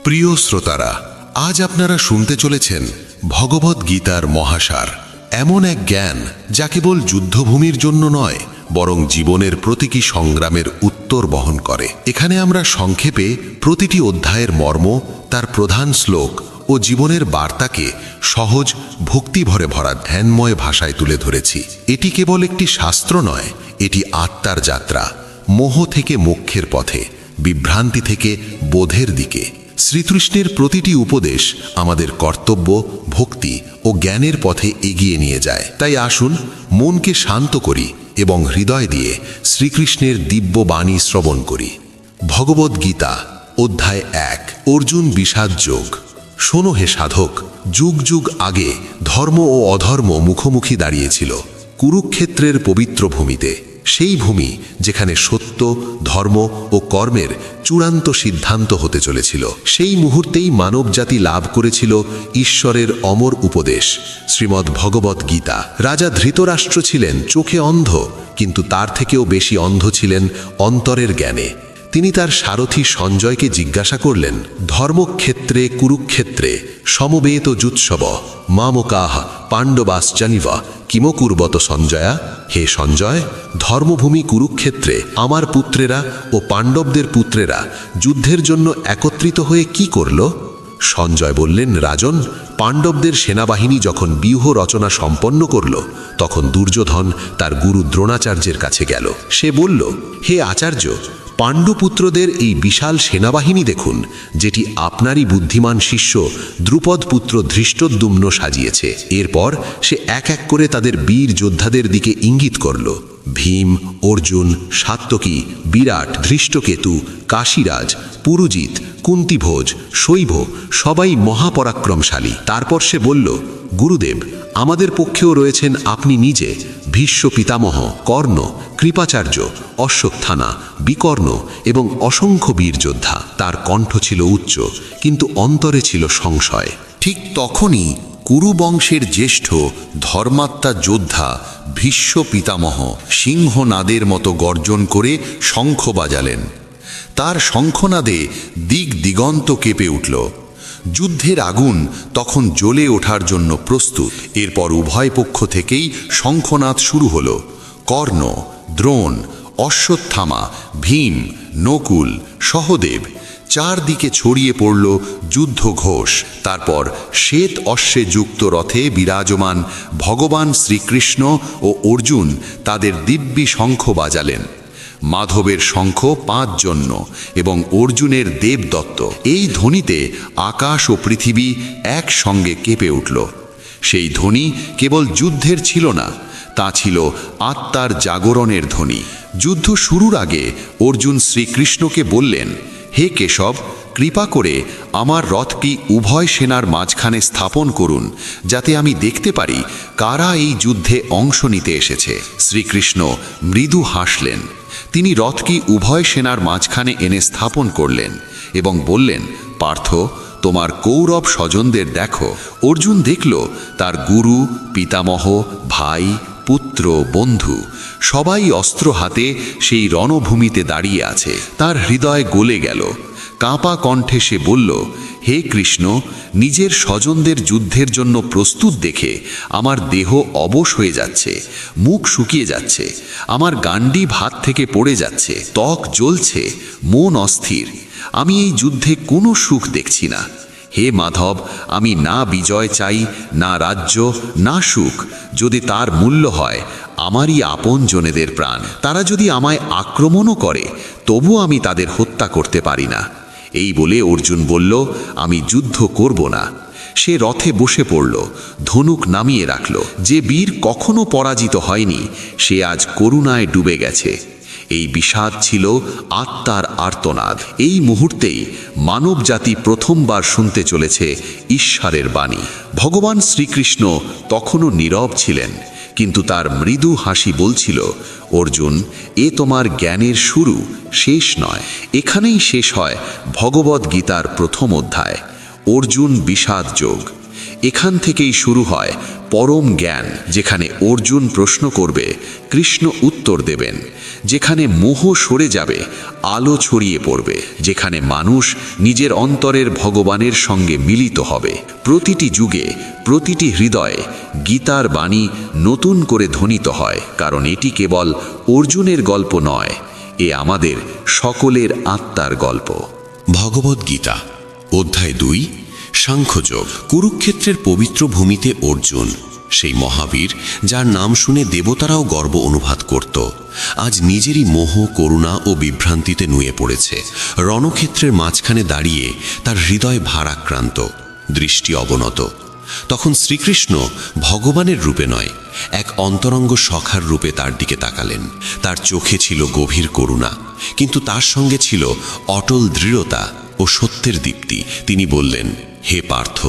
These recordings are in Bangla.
প্রিয় শ্রোতারা, আজ আপনারা শুনতে চলেছেন ভগবদ গীতার মহাসার, এমন এক জ্ঞান যা কেবল যুদ্ধভূমির জন্য নয়, বরং জীবনের প্রতীকী সংগ্রামের উত্তর বহন করে। এখানে আমরা সংক্ষেপে প্রতিটি অধ্যায়ের মর্ম, তার প্রধান শ্লোক ও জীবনের বার্তাকে সহজ ভক্তিভরে ভরা ধ্যানময় ভাষায় তুলে ধরেছি। এটি কেবল একটি শাস্ত্র নয়, এটি আত্মার যাত্রা, মোহ থেকে মোক্ষের পথে, বিভ্রান্তি থেকে বোধের দিকে। শ্রীকৃষ্ণের প্রতিটি উপদেশ আমাদের কর্তব্য, ভক্তি ও জ্ঞানের পথে এগিয়ে নিয়ে যায়। তাই আসুন মনকে শান্ত করি এবং হৃদয় দিয়ে শ্রীকৃষ্ণের দিব্য বাণী শ্রবণ করি। ভগবদ গীতা অধ্যায় 1, অর্জুন বিষাদ যোগ। শোনো হে সাধক, যুগ যুগ আগে ধর্ম ও অধর্ম মুখোমুখি দাঁড়িয়েছিল কুরুক্ষেত্রের পবিত্র ভূমিতে, সেই ভূমি যেখানে সত্য, ধর্ম ও কর্মের চূড়ান্ত সিদ্ধান্ত হতে চলেছিল। সেই মুহূর্তেই মানবজাতি লাভ করেছিল ঈশ্বরের অমর উপদেশ, শ্রীমদ্ ভগবত গীতা। রাজা ধৃতরাষ্ট্র ছিলেন চোখে অন্ধ, কিন্তু তার থেকেও বেশি অন্ধ ছিলেন অন্তরের জ্ঞানে। তিনি তার সারথি সঞ্জয়কে জিজ্ঞাসা করলেন, ধর্মক্ষেত্রে কুরুক্ষেত্রে সমবেত যুৎসব মামকাহ পাণ্ডবাশ্চানিব কিমকুর্বত সঞ্জয়া। হে সঞ্জয়, ধর্মভূমি কুরুক্ষেত্রে আমার পুত্রেরা ও পাণ্ডবদের পুত্রেরা যুদ্ধের জন্য একত্রিত হয়ে কি করল? সঞ্জয় বললেন, রাজন, পাণ্ডবদের সেনাবাহিনী যখন ব্যূহ রচনা সম্পন্ন করল, তখন দুর্যোধন তার গুরু দ্রোণাচার্যের কাছে গেল। সে বলল, হে আচার্য, পাণ্ডুপুত্রদের এই বিশাল সেনাবাহিনী দেখুন, যেটি আপনারই বুদ্ধিমান শিষ্য দ্রুপদ পুত্র ধৃষ্টদ্যুম্ন সাজিয়েছে। এরপর সে এক এক করে তাদের বীর যোদ্ধাদের দিকে ইঙ্গিত করল। ভীম, অর্জুন, সাত্যকী, বিরাট, ধৃষ্টকেতু, কাশীরাজ, পুরুজিৎ, কুন্তিভোজ, শৈব সবাই মহাপরাক্রমশালী। তারপর সে বলল, গুরুদেব, আমাদের পক্ষেও রয়েছেন আপনি নিজে, ভীষ্ম পিতামহ, কর্ণ, কৃপাচার্য, অশ্বত্থানা, বিকর্ণ এবং অসংখ্য বীর যোদ্ধা। তার কণ্ঠ ছিল উচ্চ, কিন্তু অন্তরে ছিল সংশয়। ঠিক তখনই কুরুবংশের জ্যেষ্ঠ ধর্মাত্মা যোদ্ধা ভীষ্ম পিতামহ সিংহনাদের মতো গর্জন করে শঙ্খ বাজালেন। তার শঙ্খনাদে দিক দিগন্ত কেঁপে উঠল। যুদ্ধের আগুন তখন জ্বলে ওঠার জন্য প্রস্তুত। এরপর উভয় পক্ষ থেকেই শঙ্খনাদ শুরু হল। কর্ণ, দ্রোণ, অশ্বত্থামা, ভীম, নকুল, সহদেব, চারদিকে ছড়িয়ে পড়ল যুদ্ধ ঘোষ। তারপর শ্বেত অশ্বে যুক্ত রথে বিরাজমান ভগবান শ্রীকৃষ্ণ ও অর্জুন তাদের দিব্যি শঙ্খ বাজালেন। মাধবের শঙ্খ 5 জন্য এবং অর্জুনের দেবদত্ত। এই ধ্বনিতে আকাশ ও পৃথিবী একসঙ্গে কেঁপে উঠল। সেই ধ্বনি কেবল যুদ্ধের ছিল না, তা ছিল আত্মার জাগরণের ধ্বনি। যুদ্ধ শুরুর আগে অর্জুন শ্রীকৃষ্ণকে বললেন, হে কেশব, কৃপা করে আমার রথটি উভয় সেনার মাঝখানে স্থাপন করুন, যাতে আমি দেখতে পারি কারা এই যুদ্ধে অংশ নিতে এসেছে। শ্রীকৃষ্ণ মৃদু হাসলেন। তিনি রথটি উভয় সেনার মাঝখানে এনে স্থাপন করলেন এবং বললেন, পার্থ, তোমার কৌরব স্বজনদের দেখো। অর্জুন দেখল তার গুরু, পিতামহ, ভাই, পুত্র, বন্ধু সবাই অস্ত্র হাতে সেই রণভূমিতে দাঁড়িয়ে আছে। তার হৃদয় গলে গেল। কাঁপা কণ্ঠে সে বলল, হে কৃষ্ণ, নিজের স্বজনদের যুদ্ধের জন্য প্রস্তুত দেখে আমার দেহ অবশ হয়ে যাচ্ছে, মুখ শুকিয়ে যাচ্ছে, আমার গান্ডীব হাত থেকে পড়ে যাচ্ছে, ত্বক জ্বলছে, মন অস্থির। আমি এই যুদ্ধে কোনো সুখ দেখছি না। হে মাধব, আমি না বিজয় চাই, না রাজ্য, না সুখ। যদি তার মূল্য হয় আমারই আপন জনেদের প্রাণ, তারা যদি আমায় আক্রমণও করে, তবু আমি তাদের হত্যা করতে পারি না। এই বলে অর্জুন বলল, আমি যুদ্ধ করব না। সে রথে বসে পড়ল, ধনুক নামিয়ে রাখল। যে বীর কখনো পরাজিত হয়নি, সে আজ করুণায় ডুবে গেছে। এই বিষাদ ছিল আত্মার আর্তনাদ। এই মুহূর্তেই মানবজাতি প্রথমবার শুনতে চলেছে ঈশ্বরের বাণী। ভগবান শ্রীকৃষ্ণ তখনও নীরব ছিলেন, কিন্তু তার মৃদু হাসি বলছিল, অর্জুন, এ তোমার জ্ঞানের শুরু, শেষ নয়। এখানেই শেষ হয় ভগবদ গীতার প্রথম অধ্যায়, অর্জুন বিষাদ যোগ। এখান থেকেই শুরু হয় পরম জ্ঞান, যেখানে অর্জুন প্রশ্ন করবে, কৃষ্ণ উত্তর দেবেন, যেখানে মোহ সরে যাবে, আলো ছড়িয়ে পড়বে, যেখানে মানুষ নিজের অন্তরের ভগবানের সঙ্গে মিলিত হবে। প্রতিটি যুগে, প্রতিটি হৃদয়ে গীতার বাণী নতুন করে ধ্বনিত হয়, কারণ এটি কেবল অর্জুনের গল্প নয়, এ আমাদের সকলের আত্মার গল্প। ভগবদ্গীতা অধ্যায় 2, সাংখ্যযোগ। কুরুক্ষেত্রের পবিত্র ভূমিতে অর্জুন, সেই মহাবীর যার নাম শুনে দেবতারাও গর্ব অনুভব করত, আজ নিজেরই মোহ, করুণা ও বিভ্রান্তিতে নুয়ে পড়েছে। রণক্ষেত্রের মাঝখানে দাঁড়িয়ে তার হৃদয় ভারাক্রান্ত, দৃষ্টি অবনত। তখন শ্রীকৃষ্ণ ভগবানের রূপে নয়, এক অন্তরঙ্গ সখার রূপে তার দিকে তাকালেন। তার চোখে ছিল গভীর করুণা, কিন্তু তার সঙ্গে ছিল অটল দৃঢ়তা ও সত্যের দীপ্তি। তিনি বললেন, হে পার্থ,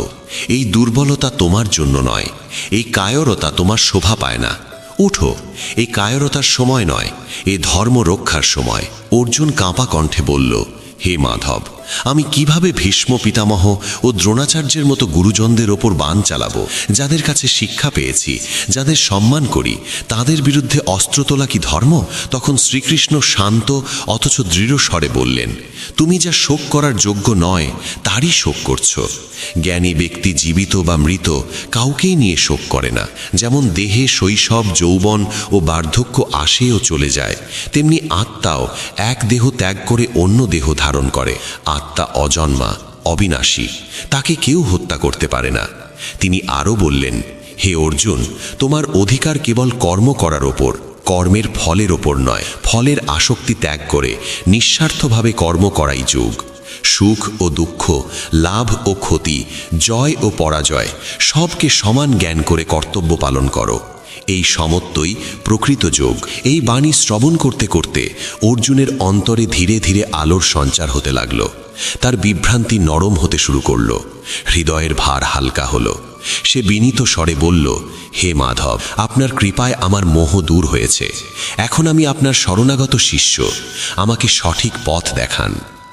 এই দুর্বলতা তোমার জন্য নয়, এই কায়রতা তোমার শোভা পায় না। উঠো, এই কায়রতার সময় নয়, এ ধর্ম রক্ষার সময়। অর্জুন কাঁপা কণ্ঠে বলল, হে মাধব, আমি কিভাবে ভীষ্ম পিতামহ ও দ্রোণাচার্যের মতো গুরুজনদের ওপর বাণ চালাবো? যাদের কাছে শিক্ষা পেয়েছি, যাদের সম্মান করি, তাদের বিরুদ্ধে অস্ত্র তোলা কি ধর্ম? তখন শ্রীকৃষ্ণ শান্ত অথচ দৃঢ় স্বরে বললেন, তুমি যা শোক করার যোগ্য নয় তারই শোক করছো। জ্ঞানী ব্যক্তি জীবিত বা মৃত কাউকেই নিয়ে শোক করে না। যেমন দেহে শৈশব, যৌবন ও বার্ধক্য আসে ও চলে যায়, তেমনি আত্মাও এক দেহ ত্যাগ করে অন্য দেহ ধারণ করে। আত্মা অজন্মা, অবিনাশী, তাকে কেউ হত্যা করতে পারে না। তিনি আরও বললেন, হে অর্জুন, তোমার অধিকার কেবল কর্ম করার ওপর, কর্মের ফলের ওপর নয়। ফলের আসক্তি ত্যাগ করে নিঃস্বার্থভাবে কর্ম করাই যোগ। সুখ ও দুঃখ, লাভ ও ক্ষতি, জয় ও পরাজয় সবকে সমান জ্ঞান করে কর্তব্য পালন করো। এই সমত্বই প্রকৃত যোগ। এই বাণী শ্রবণ করতে করতে অর্জুনের অন্তরে ধীরে ধীরে আলোর সঞ্চার হতে লাগল। তার বিভ্রান্তি নরম হতে শুরু করল, হৃদয়ের ভার হালকা হলো। সে বিনীত স্বরে বলল, হে মাধব, আপনার কৃপায় আমার মোহ দূর হয়েছে। এখন আমি আপনার শরণাগত শিষ্য, আমাকে সঠিক পথ দেখান।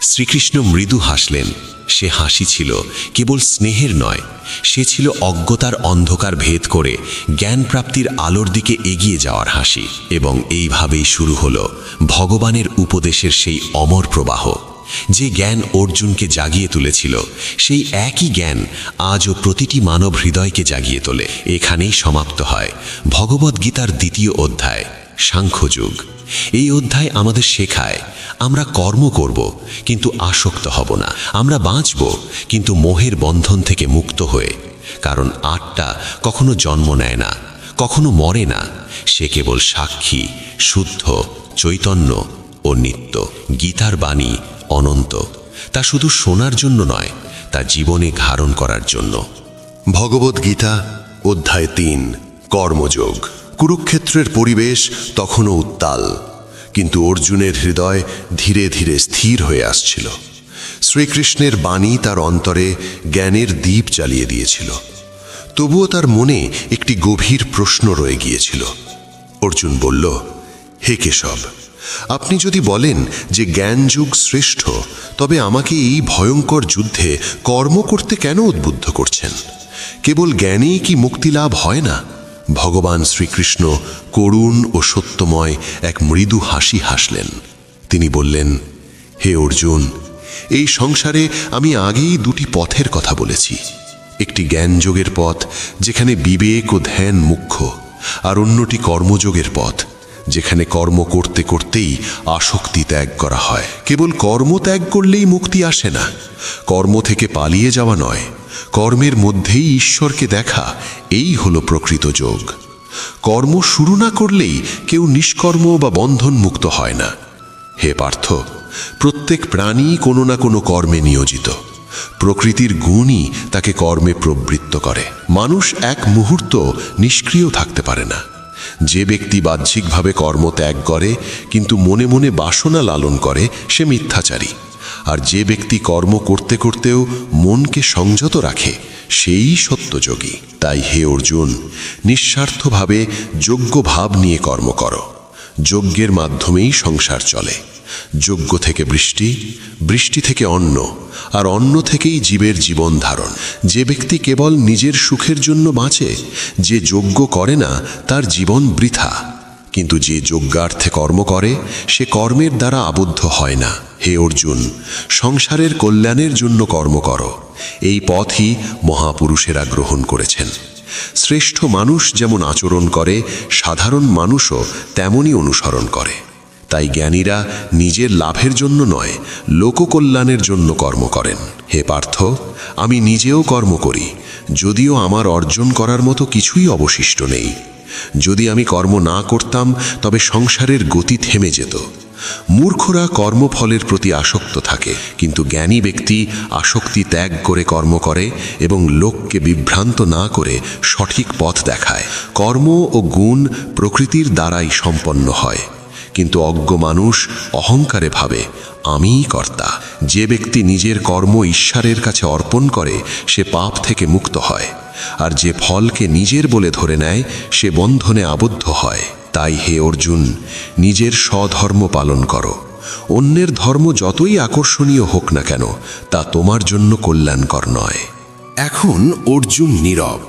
শ্রীকৃষ্ণ মৃদু হাসলেন। সে হাসি ছিল কেবল স্নেহের নয়, সে ছিল অজ্ঞতার অন্ধকার ভেদ করে জ্ঞান প্রাপ্তির আলোর দিকে এগিয়ে যাওয়ার হাসি। এবং এইভাবেই শুরু হলো ভগবানের উপদেশের সেই অমর প্রবাহ। যে জ্ঞান অর্জুনকে জাগিয়ে তুলেছিল, সেই একই জ্ঞান আজও প্রতিটি মানব হৃদয়কে জাগিয়ে তোলে। এখানেই সমাপ্ত হয় ভগবদ্গীতার 2য় অধ্যায়, সাংখ্যযোগ। এই অধ্যায় আমাদের শেখায়, আমরা কর্ম করব কিন্তু আসক্ত হব না। আমরা বাঁচব কিন্তু মোহের বন্ধন থেকে মুক্ত হয়ে। কারণ আত্মা কখনো জন্ম নেয় না, কখনো মরে না। সে কেবল সাক্ষী, শুদ্ধ, চৈতন্য ও নিত্য। গীতার বাণী অনন্ত, তা শুধু শোনার জন্য নয়, তা জীবনে ধারণ করার জন্য। ভগবদ্গীতা অধ্যায় 3, কর্মযোগ। কুরুক্ষেত্রের পরিবেশ তখনও উত্তাল, কিন্তু অর্জুনের হৃদয় ধীরে ধীরে স্থির হয়ে আসছিল। শ্রীকৃষ্ণের বাণী তার অন্তরে জ্ঞানের দীপ জ্বালিয়ে দিয়েছিল। তবুও তার মনে একটি গভীর প্রশ্ন রয়ে গিয়েছিল। অর্জুন বলল, হে কেশব, আপনি যদি বলেন যে জ্ঞানযুগ শ্রেষ্ঠ, তবে আমাকে এই ভয়ঙ্কর যুদ্ধে কর্ম করতে কেন উদ্বুদ্ধ করছেন? কেবল জ্ঞানেই কি মুক্তি লাভ হয় না? ভগবান শ্রীকৃষ্ণ করুণ ও সত্যময় এক মৃদু হাসি হাসলেন। তিনি বললেন, হে অর্জুন, এই সংসারে আমি আগেই 2টি পথের কথা বলেছি। একটি জ্ঞানযোগের পথ, যেখানে বিবেক ও ধ্যান মুখ্য, আর অন্যটি কর্মযোগের পথ, যেখানে কর্ম করতে করতেই আসক্তি ত্যাগ করা হয়। কেবল কর্ম ত্যাগ করলেই মুক্তি আসে না। কর্ম থেকে পালিয়ে যাওয়া নয়, কর্মের মধ্যেই ঈশ্বরকে দেখা, এই হলো প্রকৃত যোগ। কর্ম শুরু না করলেই কেউ নিষ্কর্ম বা বন্ধন মুক্ত হয় না। হে পার্থ, প্রত্যেক প্রাণী কোনো না কোনো কর্মে নিয়োজিত। প্রকৃতির গুণই তাকে কর্মে প্রবৃত্ত করে। মানুষ এক মুহূর্ত নিষ্ক্রিয় থাকতে পারে না। যে ব্যক্তি বাহ্যিকভাবে কর্ম ত্যাগ করে কিন্তু মনে মনে বাসনা লালন করে, সে মিথ্যাচারী। আর যে ব্যক্তি কর্ম করতে করতেও মনকে সংযত রাখে, সেই সত্যযোগী। তাই হে অর্জুন, নিঃস্বার্থভাবে যোগ্য ভাব নিয়ে কর্ম করো। যজ্ঞের মাধ্যমেই সংসার চলে। যজ্ঞ থেকে বৃষ্টি, বৃষ্টি থেকে অন্ন, আর অন্ন থেকেই জীবের জীবন ধারণ। যে ব্যক্তি কেবল নিজের সুখের জন্য বাঁচে, যে যজ্ঞ করে না, তার জীবন বৃথা। কিন্তু যে যজ্ঞার্থে কর্ম করে সে কর্মের দ্বারা আবদ্ধ হয় না। হে অর্জুন, সংসারের কল্যাণের জন্য কর্ম করো। এই পথই মহাপুরুষেরা গ্রহণ করেছেন। শ্রেষ্ঠ মানুষ যেমন আচরণ করে, সাধারণ মানুষও তেমনই অনুসরণ করে। তাই জ্ঞানীরা নিজের লাভের জন্য নয়, লোককল্যাণের জন্য কর্ম করেন। হে পার্থ, আমি নিজেও কর্ম করি, যদিও আমার অর্জন করার মতো কিছুই অবশিষ্ট নেই। যদি আমি কর্ম না করতাম তবে সংসারের গতি থেমে যেত। মূর্খরা কর্মফলের প্রতি আসক্ত থাকে, কিন্তু জ্ঞানী ব্যক্তি আসক্তি ত্যাগ করে কর্ম করে এবং লোককে বিভ্রান্ত না করে সঠিক পথ দেখায়। কর্ম ও গুণ প্রকৃতির দ্বারাই সম্পন্ন হয়, কিন্তু অজ্ঞ মানুষ অহংকারে ভাবে আমিই কর্তা। যে ব্যক্তি নিজের কর্ম ঈশ্বরের কাছে অর্পণ করে সে পাপ থেকে মুক্ত হয়, আর যে ফলকে নিজের বলে ধরে নেয় সে বন্ধনে আবদ্ধ হয়। তাই হে অর্জুন, নিজের স্বধর্ম পালন করো। অন্যের ধর্ম যতই আকর্ষণীয় হোক না কেন তা তোমার জন্য কল্যাণকর নয়। এখন অর্জুন নীরব।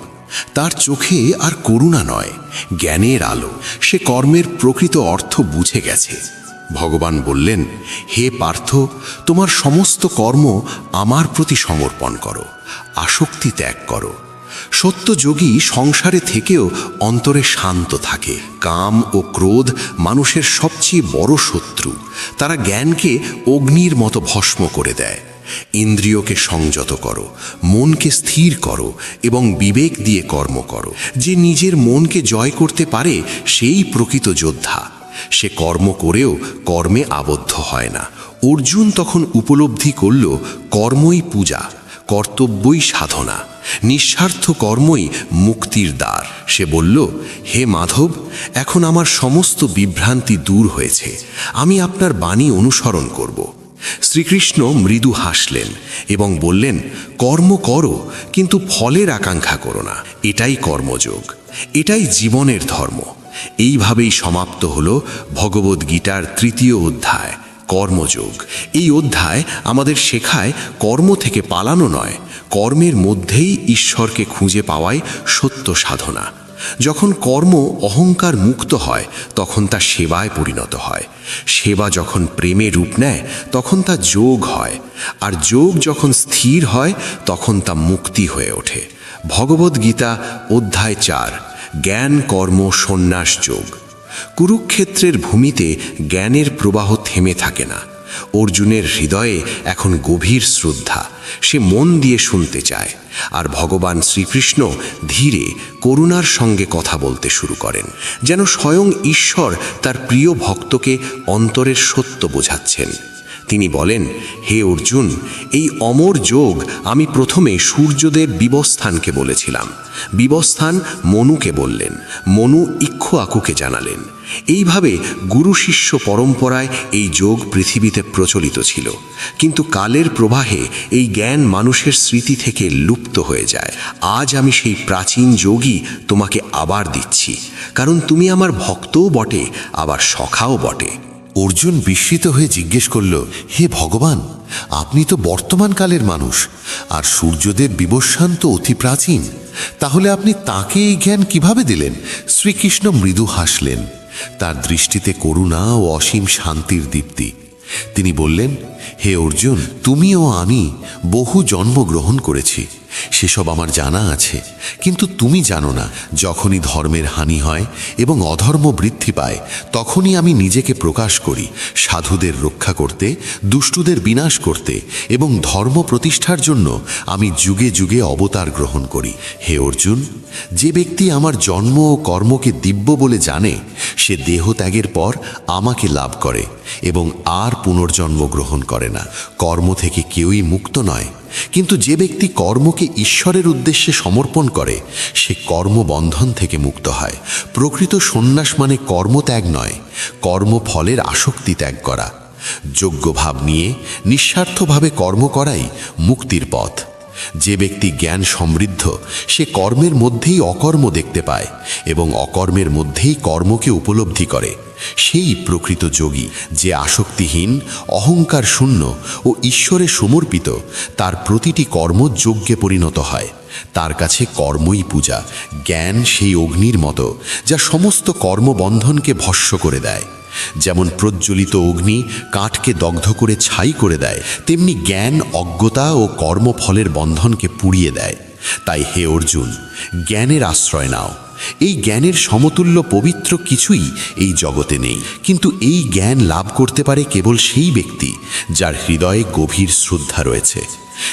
তার চোখে আর করুণা নয়, জ্ঞানের আলো। সে কর্মের প্রকৃত অর্থ বুঝে গেছে। ভগবান বললেন, হে পার্থ, তোমার সমস্ত কর্ম আমার প্রতি সমর্পণ করো, আসক্তি ত্যাগ করো। সত্যযোগী সংসারে থেকেও অন্তরে শান্ত থাকে। কাম ও ক্রোধ মানুষের সবচেয়ে বড় শত্রু। তারা জ্ঞানকে অগ্নির মতো ভস্ম করে দেয়। ইন্দ্রিয়কে সংযত করো, মনকে স্থির করো এবং বিবেক দিয়ে কর্ম করো। যে নিজের মনকে জয় করতে পারে সেই প্রকৃত যোদ্ধা। সে কর্ম করেও কর্মে আবদ্ধ হয় না। অর্জুন তখন উপলব্ধি করল, কর্মই পূজা, কর্তব্যই সাধনা, নিঃস্বার্থ কর্মই মুক্তির দ্বার। সে বলল, হে মাধব, এখন আমার সমস্ত বিভ্রান্তি দূর হয়েছে। আমি আপনার বাণী অনুসরণ করব। শ্রীকৃষ্ণ মৃদু হাসলেন এবং বললেন, কর্ম করো, কিন্তু ফলের আকাঙ্ক্ষা করো না। এটাই কর্মযোগ, এটাই জীবনের ধর্ম। এইভাবেই সমাপ্ত হল ভগবদ্গীতার 3য় অধ্যায়, কর্মযোগ। এই অধ্যায় আমাদের শেখায় কর্ম থেকে পালানো নয়, কর্মের মধ্যেই ঈশ্বরকে খুঁজে পাওয়াই সত্য সাধনা। যখন কর্ম অহংকার মুক্ত হয় তখন তা সেবায় পরিণত হয়। সেবা যখন প্রেমে রূপ নেয় তখন তা যোগ হয়, আর যোগ যখন স্থির হয় তখন তা মুক্তি হয়ে ওঠে। ভগবদ্গীতা অধ্যায় 4, জ্ঞান কর্ম সন্ন্যাস যোগ। কুরুক্ষেত্রের ভূমিতে জ্ঞানের প্রবাহ থেমে থাকে না। অর্জুনের হৃদয়ে এখন গভীর শ্রদ্ধা। সে মন দিয়ে শুনতে চায়, আর ভগবান শ্রীকৃষ্ণ ধীরে করুণার সঙ্গে কথা বলতে শুরু করেন, যেন স্বয়ং ঈশ্বর তার প্রিয় ভক্তকে অন্তরের সত্য বোঝাচ্ছেন। তিনি বলেন, হে অর্জুন, এই অমর যোগ আমি প্রথমে সূর্যদেব বিবস্থানকে বলেছিলাম। বিবস্থান মনুকে বললেন, মনু ইক্ষ্বাকুকে জানালেন। এইভাবে গুরু শিষ্য পরম্পরায় এই যোগ পৃথিবীতে প্রচলিত ছিল, কিন্তু কালের প্রবাহে এই জ্ঞান মানুষের স্মৃতি থেকে লুপ্ত হয়ে যায়। আজ আমি সেই প্রাচীন যোগই তোমাকে আবার দিচ্ছি, কারণ তুমি আমার ভক্তও বটে, আবার সখাও বটে। অর্জুন বিস্মিত হয়ে জিজ্ঞেস করল, হে ভগবান, আপনি তো বর্তমান কালের মানুষ, আর সূর্যদেব বিবস্বান তো অতি প্রাচীন। তাহলে আপনি তাকে এই জ্ঞান কিভাবে দিলেন? শ্রীকৃষ্ণ মৃদু হাসলেন। তার দৃষ্টিতে করুণা ও অসীম শান্তির দীপ্তি। তিনি বললেন, হে অর্জুন, তুমি ও আমি বহু জন্ম গ্রহণ করেছি, সেসব আমার জানা আছে। কিন্তু তুমি জানো না, যখনই ধর্মের হানি হয় এবং অধর্ম বৃদ্ধি পায় তখনই আমি নিজেকে প্রকাশ করি, সাধুদের রক্ষা করতে, দুষ্টুদের বিনাশ করতে এবং ধর্ম প্রতিষ্ঠার জন্য আমি যুগে যুগে অবতার গ্রহণ করি। হে অর্জুন, যে ব্যক্তি আমার জন্ম ও কর্মকে দিব্য বলে জানে সে দেহত্যাগের পর আমাকে লাভ করে এবং আর পুনর্জন্ম গ্রহণ করে না। কর্ম থেকে কেউই মুক্ত নয়, কিন্তু যে ব্যক্তি কর্মকে ঈশ্বরের উদ্দেশ্যে সমর্পণ করে সে কর্মবন্ধন থেকে মুক্ত হয়। প্রকৃত সন্ন্যাস মানে কর্মত্যাগ নয়, কর্মফলের আসক্তি ত্যাগ করা। যোগ্য ভাব নিয়ে নিঃস্বার্থভাবে কর্ম করাই মুক্তির পথ। যে ব্যক্তি জ্ঞান সমৃদ্ধ সে কর্মের মধ্যেই অকর্ম দেখতে পায় এবং অকর্মের মধ্যেই কর্মকে উপলব্ধি করে। সেই প্রকৃত যোগী, যে আসক্তিহীন, অহংকার শূন্য ও ঈশ্বরে সমর্পিত। তার প্রতিটি কর্ম যজ্ঞে পরিণত হয়। তার কাছে কর্মই পূজা। জ্ঞান সেই অগ্নির মতো, যা সমস্ত কর্মবন্ধনকে ভস্ম করে দেয়। যেমন প্রজ্বলিত অগ্নি কাঠকে দগ্ধ করে ছাই করে দেয়, তেমনি জ্ঞান অজ্ঞতা ও কর্মফলের বন্ধনকে পুড়িয়ে দেয়। তাই হে অর্জুন, জ্ঞানের আশ্রয় নাও। এই জ্ঞানের সমতুল্য পবিত্র কিছুই এই জগতে নেই। কিন্তু এই জ্ঞান লাভ করতে পারে কেবল সেই ব্যক্তি যার হৃদয়ে গভীর শ্রদ্ধা রয়েছে।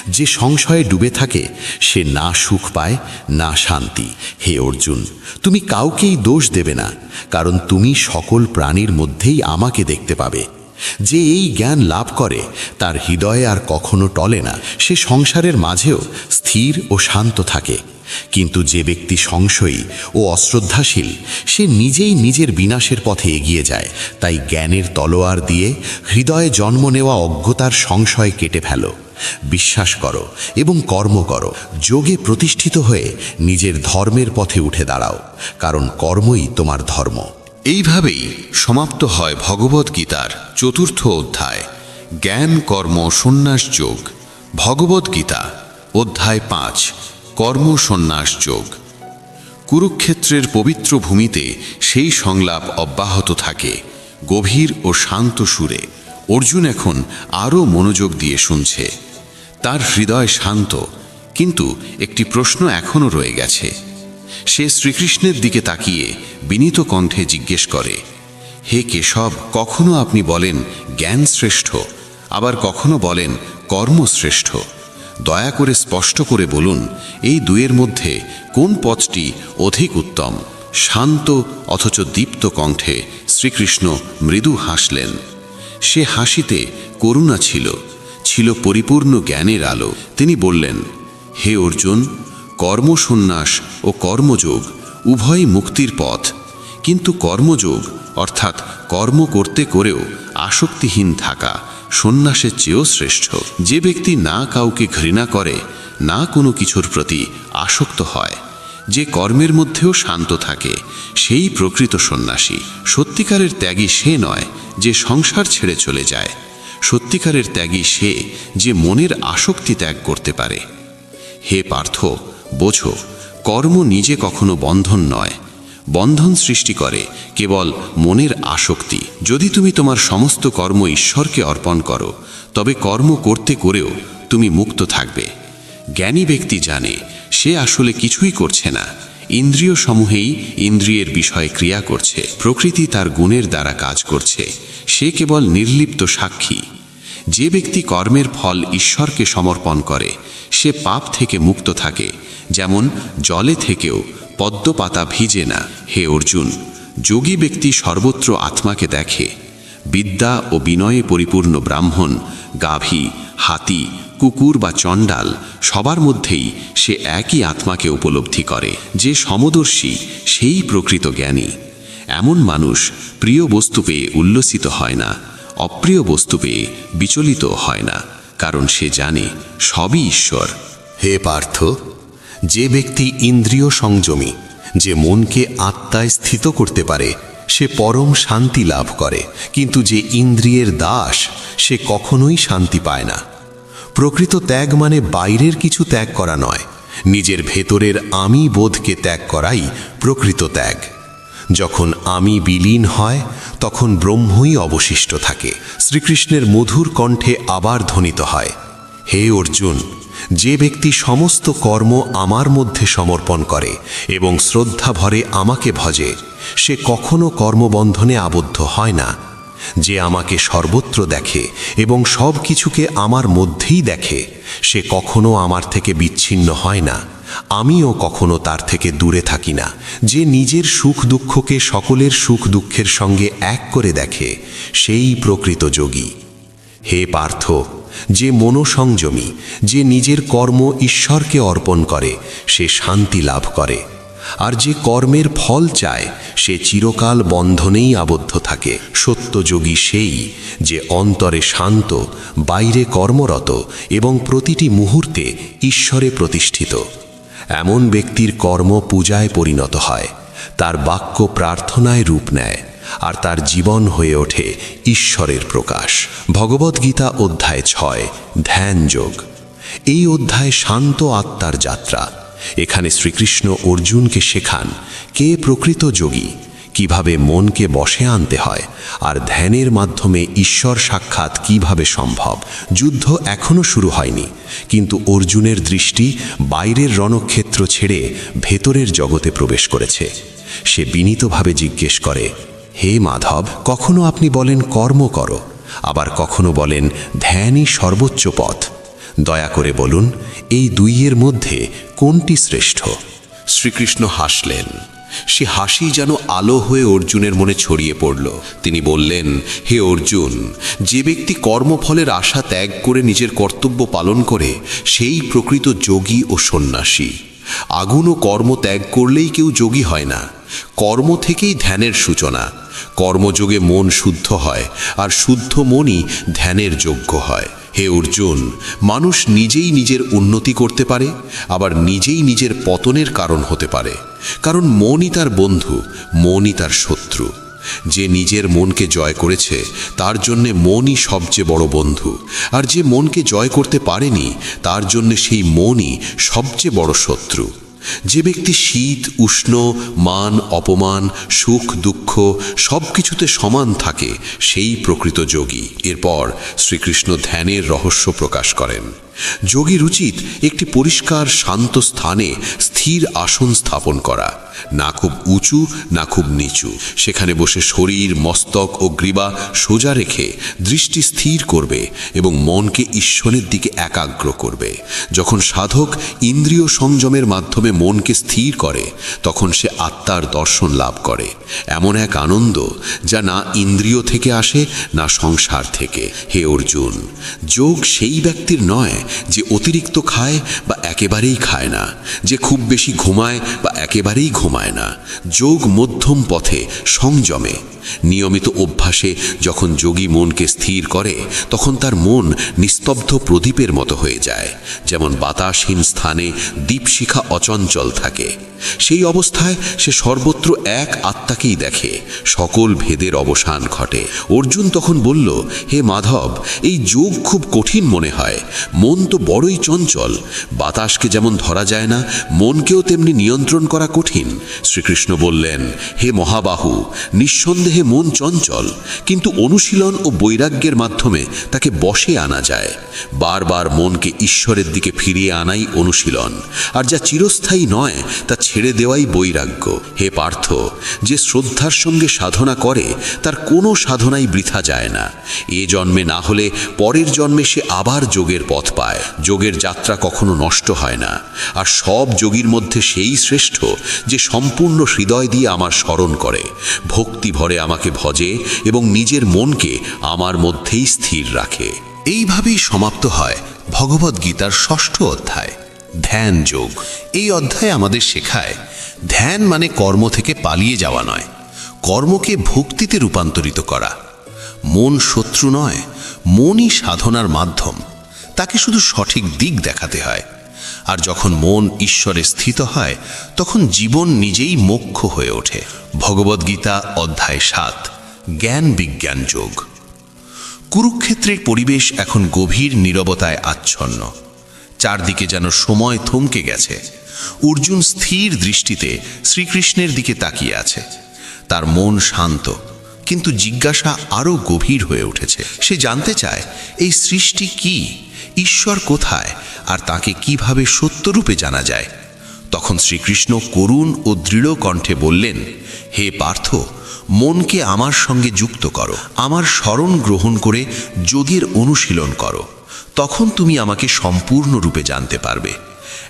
যে সংশয়ে ডুবে থাকে সে না সুখ পায় না শান্তি। হে অর্জুন, তুমি কাউকেই দোষ দেবে না, কারণ তুমি সকল প্রাণীর মধ্যেই আমাকে দেখতে পাবে। যে এই জ্ঞান লাভ করে তার হৃদয়ে আর কখনো টলে না। সে সংসারের মাঝেও স্থির ও শান্ত থাকে। কিন্তু যে ব্যক্তি সংশয়ী ও অশ্রদ্ধাশীল, সে নিজেই নিজের বিনাশের পথে এগিয়ে যায়। তাই জ্ঞানের তলোয়ার দিয়ে হৃদয়ে জন্ম নেওয়া অজ্ঞতার সংশয় কেটে ফেলো। বিশ্বাস করো এবং কর্ম করো। যোগে প্রতিষ্ঠিত হয়ে নিজের ধর্মের পথে উঠে দাঁড়াও, কারণ কর্মই তোমার ধর্ম। এইভাবেই সমাপ্ত হয় ভগবদ্গীতার ৪র্থ অধ্যায়, জ্ঞান কর্ম সন্ন্যাস যোগ। ভগবদ্গীতা অধ্যায় ৫, কর্ম সন্ন্যাস যোগ। কুরুক্ষেত্রের পবিত্র ভূমিতে সেই সংলাপ অব্যাহত থাকে গভীর ও শান্ত সুরে। অর্জুন এখন আরও মনোযোগ দিয়ে শুনছে। তার হৃদয় শান্ত, কিন্তু একটি প্রশ্ন এখনও রয়ে গেছে। সে শ্রীকৃষ্ণের দিকে তাকিয়ে বিনীত কণ্ঠে জিজ্ঞেস করে, হে কেশব, কখনো আপনি বলেন জ্ঞান শ্রেষ্ঠ, আবার কখনো বলেন কর্ম শ্রেষ্ঠ। দয়া করে স্পষ্ট করে বলুন, এই দুয়ের মধ্যে কোন পথটি অধিক উত্তম? শান্ত অথচ দীপ্ত কণ্ঠে শ্রীকৃষ্ণ মৃদু হাসলেন। সে হাসিতে করুণা ছিল, ছিল পরিপূর্ণ জ্ঞানের আলো। তিনি বললেন, হে অর্জুন, কর্মসন্ন্যাস ও কর্মযোগ উভয়ই মুক্তির পথ, কিন্তু কর্মযোগ অর্থাৎ কর্ম করতে করেও আসক্তিহীন থাকা সন্ন্যাসের চেয়েও শ্রেষ্ঠ। যে ব্যক্তি না কাউকে ঘৃণা করে, না কোনো কিছুর প্রতি আসক্ত হয়, যে কর্মের মধ্যেও শান্ত থাকে, সেই প্রকৃত সন্ন্যাসী। সত্যিকারের ত্যাগী সে নয় যে সংসার ছেড়ে চলে যায়। সত্যিকারের ত্যাগী সে যে মনের আসক্তি ত্যাগ করতে পারে। হে পার্থ, বোঝো, কর্ম নিজে কখনো বন্ধন নয়। বন্ধন সৃষ্টি করে কেবল মনের আসক্তি। যদি তুমি তোমার সমস্ত কর্ম ঈশ্বরকে অর্পণ করো, তবে কর্ম করতে করেও তুমি মুক্ত থাকবে। জ্ঞানী ব্যক্তি জানে সে আসলে কিছুই করছে না। ইন্দ্রিয় সমূহেই ইন্দ্রিয়ের বিষয়ে ক্রিয়া করছে। প্রকৃতি তার গুণের দ্বারা কাজ করছে। সে কেবল নির্লিপ্ত সাক্ষী। যে ব্যক্তি কর্মের ফল ঈশ্বরকে সমর্পণ করে, সে পাপ থেকে মুক্ত থাকে, যেমন জলে থেকেও পদ্ম পাতা ভিজে না। হে অর্জুন, যোগী ব্যক্তি সর্বত্র আত্মাকে দেখে। বিদ্যা ও বিনয়ে পরিপূর্ণ ব্রাহ্মণ, গাভী, হাতি, কুকুর বা চণ্ডাল, সবার মধ্যেই সে একই আত্মাকে উপলব্ধি করে। যে সমদর্শী সেই প্রকৃত জ্ঞানী। এমন মানুষ প্রিয় বস্তু পেয়ে উল্লসিত হয় না, অপ্রিয় বস্তু পেয়ে বিচলিত হয় না, কারণ সে জানে সবই ঈশ্বর। হে পার্থ, যে ব্যক্তি ইন্দ্রিয় সংযমী, যে মনকে আত্মায় স্থিত করতে পারে, সে পরম শান্তি লাভ করে। কিন্তু যে ইন্দ্রিয়ের দাস, সে কখনোই শান্তি পায় না। প্রকৃত ত্যাগ মানে বাইরের কিছু ত্যাগ করা নয়, নিজের ভেতরের আমি বোধকে ত্যাগ করাই প্রকৃত ত্যাগ। যখন আমি বিলীন হয়, তখন ব্রহ্মই অবশিষ্ট থাকে। শ্রীকৃষ্ণের মধুর কণ্ঠে আবার ধ্বনিত হয়, হে অর্জুন, যে ব্যক্তি সমস্ত কর্ম আমার মধ্যে সমর্পণ করে এবং শ্রদ্ধা ভরে আমাকে ভজে, সে কখনো কর্মবন্ধনে আবদ্ধ হয় না। যে আমাকে সর্বত্র দেখে এবং সব কিছুকে আমার মধ্যেই দেখে, সে কখনো আমার থেকে বিচ্ছিন্ন হয় না। আমিও কখনো তার থেকে দূরে থাকি না। যে নিজের সুখ দুঃখকে সকলের সুখ দুঃখের সঙ্গে এক করে দেখে, সেই প্রকৃত যোগী। হে পার্থ, যে মনোসংযমী, যে নিজের কর্ম ঈশ্বরকে অর্পণ করে, সে শান্তি লাভ করে। আর যে কর্মের ফল চায়, সে চিরকাল বন্ধনেই আবদ্ধ থাকে। সত্যযোগী সেই যে অন্তরে শান্ত, বাইরে কর্মরত এবং প্রতিটি মুহূর্তে ঈশ্বরে প্রতিষ্ঠিত। এমন ব্যক্তির কর্ম পূজায় পরিণত হয়, তার বাক্য প্রার্থনায় রূপ নেয়, আর তার জীবন হয়ে ওঠে ঈশ্বরের প্রকাশ। ভগবদ্গীতা অধ্যায় 6 ধ্যান যোগ। এই অধ্যায় শান্ত আত্মার যাত্রা। এখানে শ্রীকৃষ্ণ অর্জুনকে শেখান কে প্রকৃত যোগী, কিভাবে মনকে বশে আনতে হয়, আর ধ্যানের মাধ্যমে ঈশ্বর সাক্ষাৎ কিভাবে সম্ভব। যুদ্ধ এখনো শুরু হয়নি, কিন্তু অর্জুনের দৃষ্টি বাইরের রণক্ষেত্র ছেড়ে ভেতরের জগতে প্রবেশ করেছে। সে বিনীতভাবে জিজ্ঞেস করে, হে মাধব, কখনো আপনি বলেন কর্ম করো, আবার কখনো বলেন ধ্যানই সর্বোচ্চ পথ। দয়া করে বলুন, এই দুইয়ের মধ্যে কোনটি শ্রেষ্ঠ? শ্রীকৃষ্ণ হাসলেন। সে হাসি যেন আলো হয়ে অর্জুনের মনে ছড়িয়ে পড়ল। তিনি বললেন, হে অর্জুন, যে ব্যক্তি কর্মফলের আশা ত্যাগ করে নিজের কর্তব্য পালন করে, সেই প্রকৃত যোগী ও সন্ন্যাসী। আগুন ও কর্ম ত্যাগ করলেই কেউ যোগী হয় না। কর্ম থেকেই ধ্যানের সূচনা। কর্মযোগে মন শুদ্ধ হয়, আর শুদ্ধ মনই ধ্যানের যোগ্য হয়। হে অর্জুন, মানুষ নিজেই নিজের উন্নতি করতে পারে, আবার নিজেই নিজের পতনের কারণ হতে পারে। কারণ মনই তার বন্ধু, মনই তার শত্রু। যে নিজের মনকে জয় করেছে, তার জন্যে মনই সবচেয়ে বড় বন্ধু। আর যে মনকে জয় করতে পারেনি, তার জন্যে সেই মনই সবচেয়ে বড় শত্রু। যে ব্যক্তি শীত উষ্ণ, মান অপমান, সুখ দুঃখ সব কিছুতে সমান থাকে, সেই প্রকৃত যোগী। এরপর শ্রীকৃষ্ণ ধ্যানের রহস্য প্রকাশ করেন। যোগীর উচিত একটি পরিষ্কার শান্ত স্থানে স্থির আসন স্থাপন করা, না খুব উঁচু না খুব নিচু। সেখানে বসে শরীর, মস্তক ও গ্রীবা সোজা রেখে দৃষ্টি স্থির করবে এবং মনকে ঈশ্বরের দিকে একাগ্র করবে। যখন সাধক ইন্দ্রিয় সংযমের মাধ্যমে মনকে স্থির করে, তখন সে আত্মার দর্শন লাভ করে। এমন এক আনন্দ যা না ইন্দ্রিয় থেকে আসে, না সংসার থেকে। হে অর্জুন, যোগ সেই ব্যক্তির নয় যে অতিরিক্ত খায় বা একেবারেই খায় না, যে খুব বেশি ঘুমায় বা একেবারেই ঘুমায় না। যোগ মধ্যম পথে, সংযমে। নিয়মিত অভ্যাসে যখন যোগী মনকে স্থির করে, তখন তার মন নিস্তব্ধ প্রদীপের মতো হয়ে যায়। যেমন বাতাসহীন স্থানে দীপশিখা অচঞ্চল থাকে। সেই অবস্থায় সে সর্বত্র এক আত্মাকেই দেখে। সকল ভেদের অবসান ঘটে। অর্জুন তখন বলল, হে মাধব, এই যোগ খুব কঠিন মনে হয়। মন তো বড়ই চঞ্চল। বাতাসকে যেমন ধরা যায় না, মনকেও তেমনি নিয়ন্ত্রণ করা কঠিন। শ্রীকৃষ্ণ বললেন, হে মহাবাহু, নিঃসন্দেহে মন চঞ্চল, কিন্তু অনুশীলন ও বৈরাগ্যের মাধ্যমে তাকে বশে আনা যায়। বারবার মনকে ঈশ্বরের দিকে ফিরিয়ে আনাই অনুশীলন, আর যা চিরস্থায়ী নয় তা ছেড়ে দেওয়াই বৈরাগ্য। হে পার্থ, যে শ্রদ্ধার সঙ্গে সাধনা করে, তার কোনো সাধনাই বৃথা যায় না। এ জন্মে না হলে পরের জন্মে সে আবার যোগের পথ পায়। যোগের যাত্রা কখনো নষ্ট হয় না। আর সব যোগীর মধ্যে সেই শ্রেষ্ঠ যে সম্পূর্ণ হৃদয় দিয়ে আমার স্মরণ করে, ভক্তি ভরে আমাকে ভজে এবং নিজের মনকে আমার মধ্যেই স্থির রাখে। এইভাবেই সমাপ্ত হয় ভগবদ্গীতার 6ঠ অধ্যায়, ধ্যান যোগ। এই অধ্যায় আমাদের শেখায়, ধ্যান মানে কর্ম থেকে পালিয়ে যাওয়া নয়, কর্মকে ভক্তিতে রূপান্তরিত করা। মন শত্রু নয়, মনই সাধনার মাধ্যম। তাকে শুধু সঠিক দিক দেখাতে হয়। আর যখন মন ঈশ্বরে স্থিত হয়, তখন জীবন নিজেই মোক্ষ হয়ে ওঠে। ভগবদ্গীতা অধ্যায় 7, জ্ঞান বিজ্ঞান যোগ। কুরুক্ষেত্রের পরিবেশ এখন গভীর নীরবতায় আচ্ছন্ন। চারদিকে যেন সময় থমকে গেছে। অর্জুন স্থির দৃষ্টিতে শ্রীকৃষ্ণের দিকে তাকিয়ে আছে। তার মন শান্ত, কিন্তু জিজ্ঞাসা আরও গভীর হয়ে উঠেছে। সে জানতে চায়, এই সৃষ্টি কি, ঈশ্বর কোথায়, আর তাকে কিভাবে সত্যরূপে জানা যায়। তখন শ্রীকৃষ্ণ করুণ ও দৃঢ় কণ্ঠে বললেন, হে পার্থ, মনকে আমার সঙ্গে যুক্ত করো, আমার শরণ গ্রহণ করে যোগের অনুশীলন করো। তখন তুমি আমাকে সম্পূর্ণরূপে জানতে পারবে।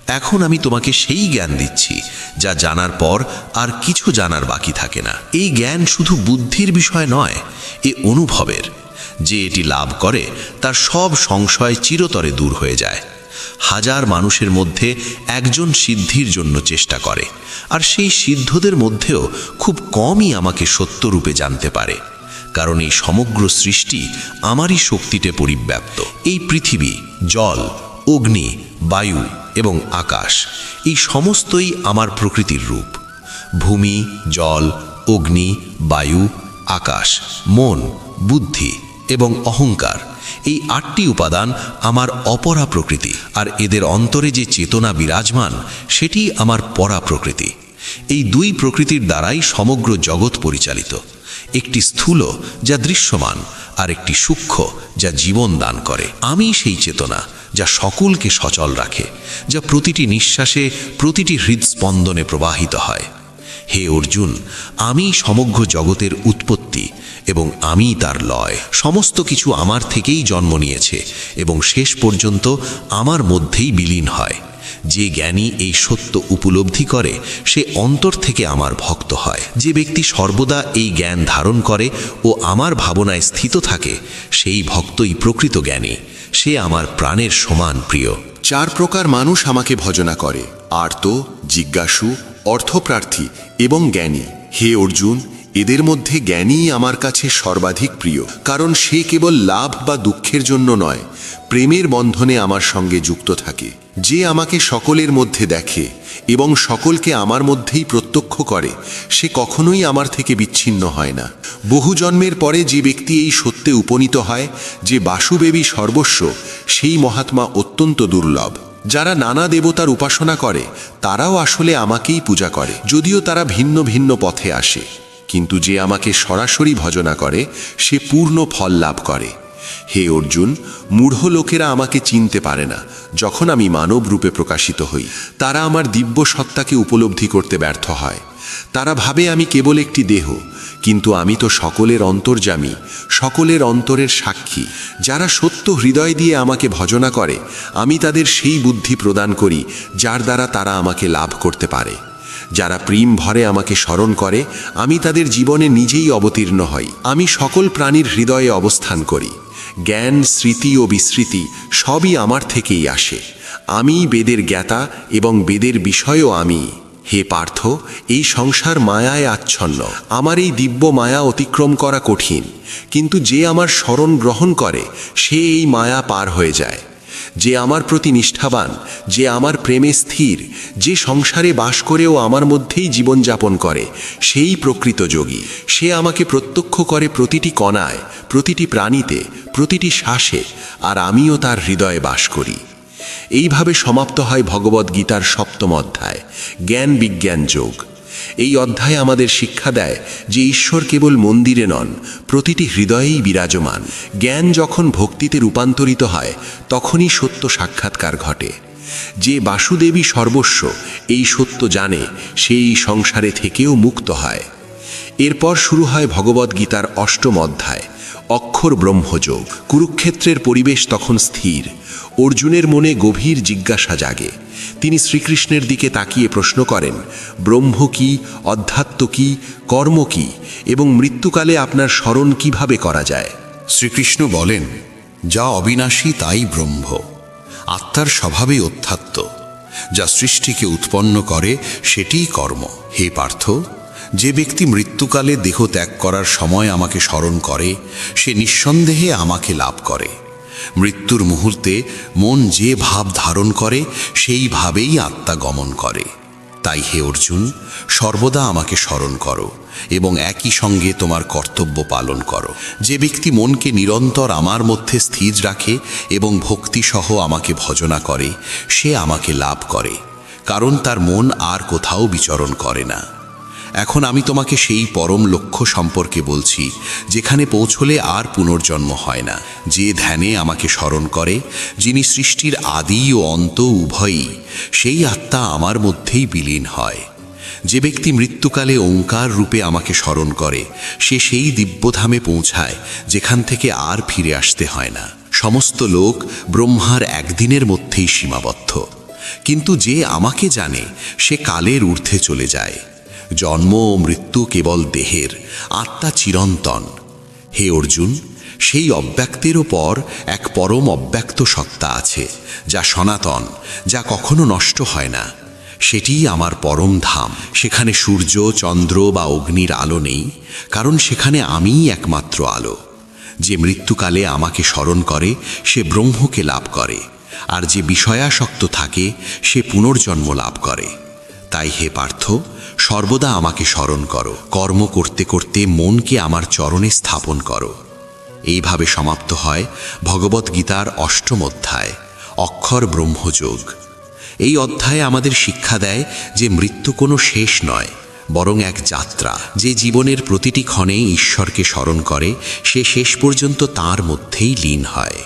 এখন আমি তোমাকে সেই জ্ঞান দিচ্ছি যা জানার পর আর কিছু জানার বাকি থাকে না। এই জ্ঞান শুধু বুদ্ধির বিষয় নয়, এ অনুভবের। যে এটি লাভ করে, তার সব সংশয় চিরতরে দূর হয়ে যায়। হাজার মানুষের মধ্যে একজন সিদ্ধির জন্য চেষ্টা করে, আর সেই সিদ্ধদের মধ্যেও খুব কমই আমাকে সত্যরূপে জানতে পারে। কারণ এই সমগ্র সৃষ্টি আমারই শক্তিতে পরিব্যাপ্ত। এই পৃথিবী, জল, অগ্নি, বায়ু এবং আকাশ, এই সমস্তই আমার প্রকৃতির রূপ। ভূমি, জল, অগ্নি, বায়ু, আকাশ, মন, বুদ্ধি এবং অহংকার, এই 8টি উপাদান আমার অপরা প্রকৃতি, আর এদের অন্তরে যে চেতনা বিরাজমান সেটি আমার পরা প্রকৃতি। এই 2 প্রকৃতির দ্বারাই সমগ্র জগৎ পরিচালিত। একটি স্থূল, যা দৃশ্যমান, আর একটি সূক্ষ্ম, যা জীবন দান করে। আমি সেই চেতনা যা সকলকে সচল রাখে, যা প্রতিটি নিঃশ্বাসে, প্রতিটি হৃদস্পন্দনে প্রবাহিত হয়। হে অর্জুন, আমি সমগ্র জগতের উৎপত্তি এবং আমি তার লয়। সমস্ত কিছু আমার থেকেই জন্ম নিয়েছে এবং শেষ পর্যন্ত আমার মধ্যেই বিলীন হয়। যে জ্ঞানী এই সত্য উপলব্ধি করে সে অন্তর থেকে আমার ভক্ত হয়। যে ব্যক্তি সর্বদা এই জ্ঞান ধারণ করে ও আমার ভাবনায় স্থিত থাকে সেই ভক্তই প্রকৃত জ্ঞানী। সে আমার প্রাণের সমান প্রিয়। 4 প্রকার মানুষ আমাকে ভজনা করে: আর্ত, জিজ্ঞাসু, অর্থপ্রার্থী এবং জ্ঞানী। হে অর্জুন, এদের মধ্যে জ্ঞানীই আমার কাছে সর্বাধিক প্রিয়, কারণ সে কেবল লাভ বা দুঃখের জন্য নয়, প্রেমের বন্ধনে আমার সঙ্গে যুক্ত থাকে। যে আমাকে সকলের মধ্যে দেখে এবং সকলকে আমার মধ্যেই প্রত্যক্ষ করে সে কখনোই আমার থেকে বিচ্ছিন্ন হয় না। বহু জন্মের পরে যে ব্যক্তি এই সত্যে উপনীত হয় যে বাসুদেবী সর্বস্ব, সেই মহাত্মা অত্যন্ত দুর্লভ। যারা নানা দেবতার উপাসনা করে তারাও আসলে আমাকেই পূজা করে, যদিও তারা ভিন্ন ভিন্ন পথে আসে। কিন্তু যে আমাকে সরাসরি ভজনা করে সে পূর্ণ ফল লাভ করে। হে অর্জুন, মূঢ় লোকেরা আমাকে চিনতে পারে না যখন আমি মানব রূপে প্রকাশিত হই। তারা আমার দিব্য সত্তাকে উপলব্ধি করতে ব্যর্থ হয়। তারা ভাবে আমি কেবল একটি দেহ, কিন্তু আমি তো সকলের অন্তর্যামী, সকলের অন্তরের সাক্ষী। যারা সত্য হৃদয় দিয়ে আমাকে ভজনা করে আমি তাদের সেই বুদ্ধি প্রদান করি যার দ্বারা তারা আমাকে লাভ করতে পারে। যারা প্রেম ভরে আমাকে স্মরণ করে আমি তাদের জীবনে নিজেই অবতীর্ণ হই। আমি সকল প্রাণীর হৃদয়ে অবস্থান করি। জ্ঞান, স্মৃতি ও বিস্মৃতি সবই আমার থেকেই আসে। আমি বেদের জ্ঞাতা এবং বেদের বিষয়ও আমি। হে পার্থ, এই সংসার মায়ায় আচ্ছন্ন। আমার এই দিব্য মায়া অতিক্রম করা কঠিন, কিন্তু যে আমার শরণ গ্রহণ করে সে এই মায়া পার হয়ে যায়। যে আমার প্রতি নিষ্ঠাবান, যে আমার প্রেমে স্থির, যে সংসারে বাস করেও আমার মধ্যেই জীবনযাপন করে সেই প্রকৃত যোগী। সে আমাকে প্রত্যক্ষ করে প্রতিটি কণায়, প্রতিটি প্রাণীতে, প্রতিটি শ্বাসে, আর আমিও তার হৃদয়ে বাস করি। এইভাবে সমাপ্ত হয় ভগবদ্গীতার 7ম অধ্যায়, জ্ঞান বিজ্ঞান যোগ। এই অধ্যায় আমাদের শিক্ষা দেয় যে ঈশ্বর কেবল মন্দিরে নন, প্রতিটি হৃদয়েই বিরাজমান। জ্ঞান যখন ভক্তিতে রূপান্তরিত হয় তখনই সত্য সাক্ষাৎকার ঘটে। যে বাসুদেবী সর্বস্ব এই সত্য জানে সেই সংসারে থেকেও মুক্ত হয়। এরপর শুরু হয় ভগবদ্গীতার 8ম অধ্যায়, অক্ষর ব্রহ্মযোগ। কুরুক্ষেত্রের পরিবেশ তখন স্থির। অর্জুনের মনে গভীর জিজ্ঞাসা জাগে। তিনি শ্রীকৃষ্ণের দিকে তাকিয়ে প্রশ্ন করেন, ব্রহ্ম কি, অধ্যাত্ম কি, কর্ম কি, এবং মৃত্যুকালে আপনার স্মরণ কিভাবে করা যায়? শ্রীকৃষ্ণ বলেন, যা অবিনাশী তাই ব্রহ্ম। আত্মার স্বভাবেই অধ্যাত্ম। যা সৃষ্টিকে উৎপন্ন করে সেটিই কর্ম। হে পার্থ, যে ব্যক্তি মৃত্যুকালে দেহ ত্যাগ করার সময় আমাকে স্মরণ করে সে নিঃসন্দেহে আমাকে লাভ করে। মৃত্যুর মুহূর্তে মন যে ভাব ধারণ করে সেই ভাবেই আত্মা গমন করে। তাই হে অর্জুন, সর্বদা আমাকে স্মরণ করো এবং একই সঙ্গে তোমার কর্তব্য পালন করো। যে ব্যক্তি মনকে নিরন্তর আমার মধ্যে স্থির রাখে এবং ভক্তিসহ আমাকে ভজনা করে সে আমাকে লাভ করে, কারণ তার মন আর কোথাও বিচরণ করে না। এখন আমি তোমাকে সেই পরম লক্ষ্য সম্পর্কে বলছি যেখানে পৌঁছলে আর পুনর্জন্ম হয় না। যে ধ্যানে আমাকে স্মরণ করে, যিনি সৃষ্টির আদি ও অন্ত উভয়ই, সেই আত্মা আমার মধ্যেই বিলীন হয়। যে ব্যক্তি মৃত্যুকালে ওঙ্কার রূপে আমাকে স্মরণ করে সে সেই দিব্যধামে পৌঁছায় যেখান থেকে আর ফিরে আসতে হয় না। সমস্ত লোক ব্রহ্মার একদিনের মধ্যেই সীমাবদ্ধ, কিন্তু যে আমাকে জানে সে কালের ঊর্ধ্বে চলে যায়। জন্ম ও মৃত্যু কেবল দেহের, আত্মা চিরন্তন। হে অর্জুন, সেই অব্যক্তের ওপর এক পরম অব্যক্ত সত্তা আছে যা সনাতন, যা কখনো নষ্ট হয় না। সেটিই আমার পরম ধাম। সেখানে সূর্য, চন্দ্র বা অগ্নির আলো নেই, কারণ সেখানে আমিই একমাত্র আলো। যে মৃত্যুকালে আমাকে স্মরণ করে সে ব্রহ্মকে লাভ করে, আর যে বিষয়াসক্ত থাকে সে পুনর্জন্ম লাভ করে। তাই হে পার্থ, সর্বদা আমাকে স্মরণ করো, কর্ম করতে করতে মনকে আমার চরণে স্থাপন করো। এইভাবে সমাপ্ত হয় ভগবদ্গীতার ৮ম অধ্যায়, অক্ষর ব্রহ্মযোগ। এই অধ্যায়ে আমাদের শিক্ষা দেয় যে মৃত্যু কোনো শেষ নয়, বরং এক যাত্রা। যে জীবনের প্রতিটি ক্ষণে ঈশ্বরকে স্মরণ করে সে শেষ পর্যন্ত তাঁর মধ্যেই লীন হয়।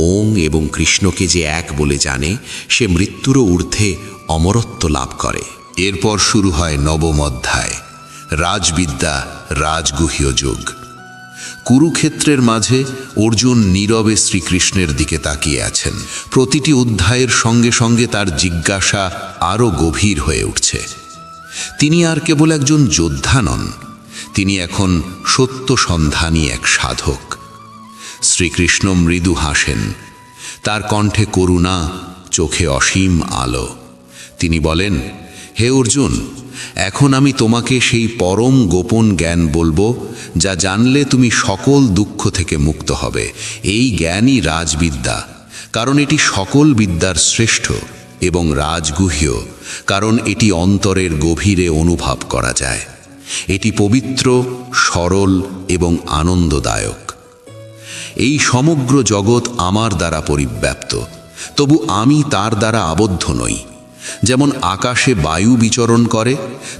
ওং এবং কৃষ্ণকে যে এক বলে জানে সে মৃত্যুরও ঊর্ধ্বে অমরত্ব লাভ করে। এরপর শুরু হয় ৯ম অধ্যায়, রাজবিদ্যা রাজগুহ্য যোগ। কুরুক্ষেত্রের মাঝে অর্জুন নীরবে শ্রীকৃষ্ণের দিকে তাকিয়ে আছেন। প্রতিটি অধ্যায়ের সঙ্গে সঙ্গে তার জিজ্ঞাসা আরও গভীর হয়ে উঠছে। তিনি আর কেবল একজন যোদ্ধা নন, তিনি এখন সত্য সন্ধানী এক সাধক। শ্রীকৃষ্ণ মৃদু হাসেন, তার কণ্ঠে করুণা, চোখে অসীম আলো। তিনি বলেন, হে অর্জুন, এখন আমি তোমাকে সেই পরম গোপন জ্ঞান বলবো যা জানলে তুমি সকল দুঃখ থেকে মুক্ত হবে। এই জ্ঞানই রাজবিদ্যা, কারণ এটি সকল বিদ্যার শ্রেষ্ঠ, এবং রাজগুহ্য, কারণ এটি অন্তরের গভীরে অনুভব করা যায়। এটি পবিত্র, সরল এবং আনন্দদায়ক। এই সমগ্র জগৎ আমার দ্বারা পরিব্যাপ্ত, তবু আমি তার দ্বারা আবদ্ধ নই। যেমন আকাশে বায়ু বিচরণ করে,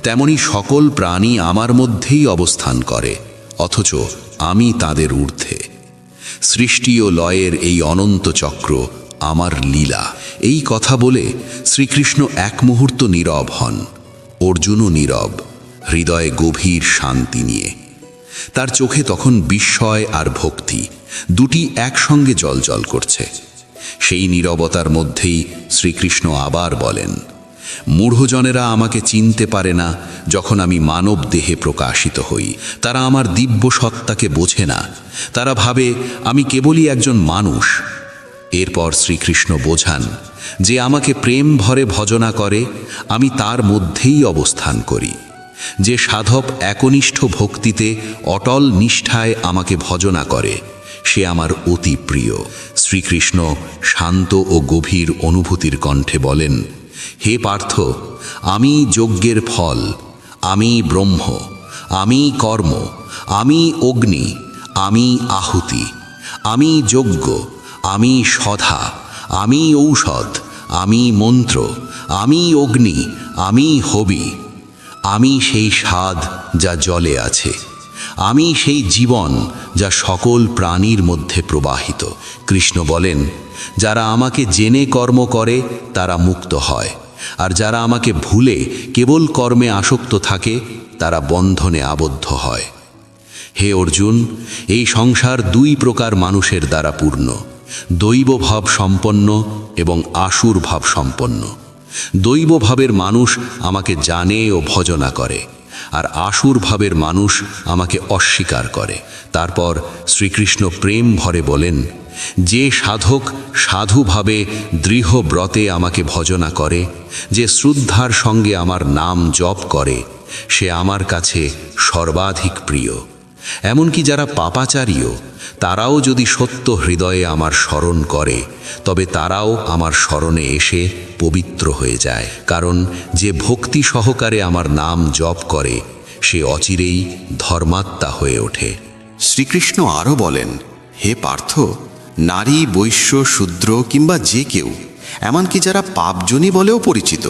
তেমনি সকল প্রাণী আমার মধ্যেই অবস্থান করে, অথচ আমি তাদের ঊর্ধ্বে। সৃষ্টি ও লয়ের এই অনন্ত চক্র আমার লীলা। এই কথা বলে শ্রীকৃষ্ণ এক মুহূর্ত নীরব হন। অর্জুনও নীরব, হৃদয়ে গভীর শান্তি নিয়ে। তার চোখে তখন বিস্ময় আর ভক্তি দুটি একসঙ্গে জ্বলজ্বল করছে। সেই নীরবতার মধ্যেই শ্রীকৃষ্ণ আবার বলেন, মূঢ়জনেরা আমাকে চিনতে পারে না যখন আমি মানব দেহে প্রকাশিত হই। তারা আমার দিব্য সত্তাকে বোঝে না, তারা ভাবে আমি কেবলই একজন মানুষ। এরপর শ্রীকৃষ্ণ বোঝান যে আমাকে প্রেম ভরে ভজনা করে আমি তার মধ্যেই অবস্থান করি। যে সাধক একনিষ্ঠ ভক্তিতে অটল নিষ্ঠায় আমাকে ভজনা করে সে আমার অতি প্রিয়। শ্রীকৃষ্ণ শান্ত ও গভীর অনুভূতির কণ্ঠে বলেন, হে পার্থ, আমি যজ্ঞের ফল, আমি ব্রহ্ম, আমি কর্ম, আমি অগ্নি, আমি আহুতি, আমি যজ্ঞ, আমি সধা, আমি ঔষধ, আমি মন্ত্র, আমি অগ্নি, আমি হবি। আমি সেই স্বাদ যা জলে আছে, আমি সেই জীবন যা সকল প্রাণীর মধ্যে প্রবাহিত। কৃষ্ণ বলেন, যারা আমাকে জেনে কর্ম করে তারা মুক্ত হয়, আর যারা আমাকে ভুলে কেবল কর্মে আসক্ত থাকে তারা বন্ধনে আবদ্ধ হয়। হে অর্জুন, এই সংসার দুই প্রকার মানুষের দ্বারা পূর্ণ, দৈব ভাব সম্পন্ন এবং আসুর ভাব সম্পন্ন। দৈব ভাবের মানুষ আমাকে জানে ও ভজনা করে, আর আসুর ভাবের মানুষ আমাকে অস্বীকার করে। তারপর শ্রীকৃষ্ণ প্রেম ভরে বলেন, যে সাধক সাধুভাবে দৃঢ় ব্রতে আমাকে ভজনা করে, যে শ্রদ্ধার সঙ্গে আমার নাম জপ করে, সে আমার কাছে সর্বাধিক প্রিয়। এমনকি যারা পাপাচারীও, তারাও যদি সত্য হৃদয়ে আমার স্মরণ করে তবে তারাও আমার স্মরণে এসে পবিত্র হয়ে যায়। কারণ যে ভক্তি সহকারে আমার নাম জপ করে সে অচিরেই ধর্মাত্মা হয়ে ওঠে। শ্রীকৃষ্ণ আরও বলেন, হে পার্থ, নারী, বৈশ্য, শূদ্র কিংবা যে কেউ, এমনকি যারা পাপজনী বলেও পরিচিত,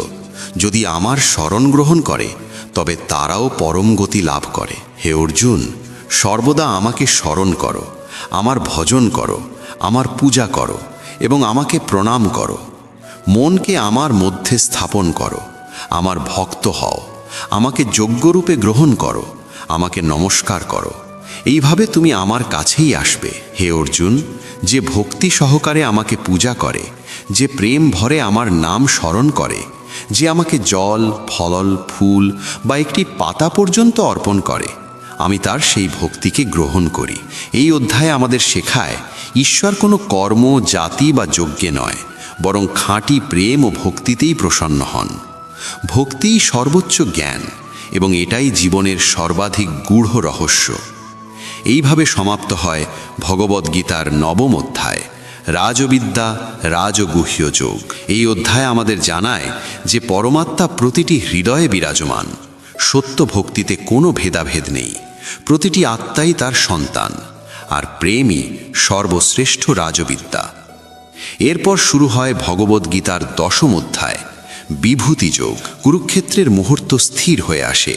যদি আমার শরণ গ্রহণ করে তবে তারাও পরম গতি লাভ করে। হে অর্জুন, সর্বদা আমাকে স্মরণ করো, আমার ভজন করো, আমার পূজা করো এবং আমাকে প্রণাম করো। মনকে আমার মধ্যে স্থাপন করো, আমার ভক্ত হও, আমাকে যোগ্যরূপে গ্রহণ করো, আমাকে নমস্কার করো। এইভাবে তুমি আমার কাছেই আসবে। হে অর্জুন, যে ভক্তি সহকারে আমাকে পূজা করে, যে প্রেম ভরে আমার নাম স্মরণ করে, যে আমাকে জল, ফল, ফুল বা একটি পাতা পর্যন্ত অর্পণ করে, আমি তার সেই ভক্তিকে গ্রহণ করি। এই অধ্যায়ে আমাদের শেখায় ঈশ্বর কোনো কর্ম, জাতি বা যজ্ঞে নয়, বরং খাঁটি প্রেম ও ভক্তিতেই প্রসন্ন হন। ভক্তিই সর্বোচ্চ জ্ঞান এবং এটাই জীবনের সর্বাধিক গূঢ় রহস্য। এইভাবে সমাপ্ত হয় ভগবদ্গীতার ৯ম অধ্যায়, রাজবিদ্যা রাজগুহ্য যোগ। এই অধ্যায় আমাদের জানায় যে পরমাত্মা প্রতিটি হৃদয়ে বিরাজমান। সত্য ভক্তিতে কোনো ভেদাভেদ নেই, প্রতিটি আত্মাই তার সন্তান, আর প্রেমই সর্বশ্রেষ্ঠ রাজবিদ্যা। এরপর শুরু হয় ভগবদ্গীতার 10ম অধ্যায়, বিভূতিযোগ। কুরুক্ষেত্রের মুহূর্ত স্থির হয়ে আসে।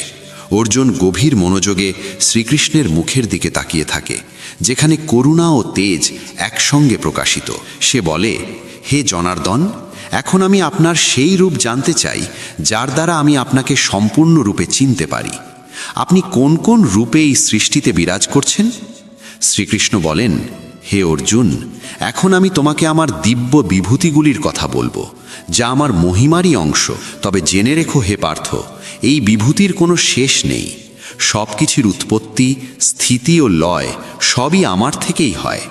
অর্জুন গভীর মনোযোগে শ্রীকৃষ্ণের মুখের দিকে তাকিয়ে থাকে, যেখানে করুণা ও তেজ একসঙ্গে প্রকাশিত। সে বলে, হে জনার্দন, এখন আমি আপনার সেই রূপ জানতে চাই যার দ্বারা আমি আপনাকে সম্পূর্ণরূপে চিনতে পারি। আপনি কোন কোন রূপে এই সৃষ্টিতে বিরাজ করছেন? শ্রীকৃষ্ণ বলেন, হে অর্জুন, এখন আমি তোমাকে আমার দিব্য বিভূতিগুলির কথা বলবো, যা আমার মহিমারই অংশ। তবে জেনে রেখো হে পার্থ, এই বিভূতির কোনো শেষ নেই। সব কিছুর উৎপত্তি, স্থিতি ও লয় সবই আমার থেকেই হয়।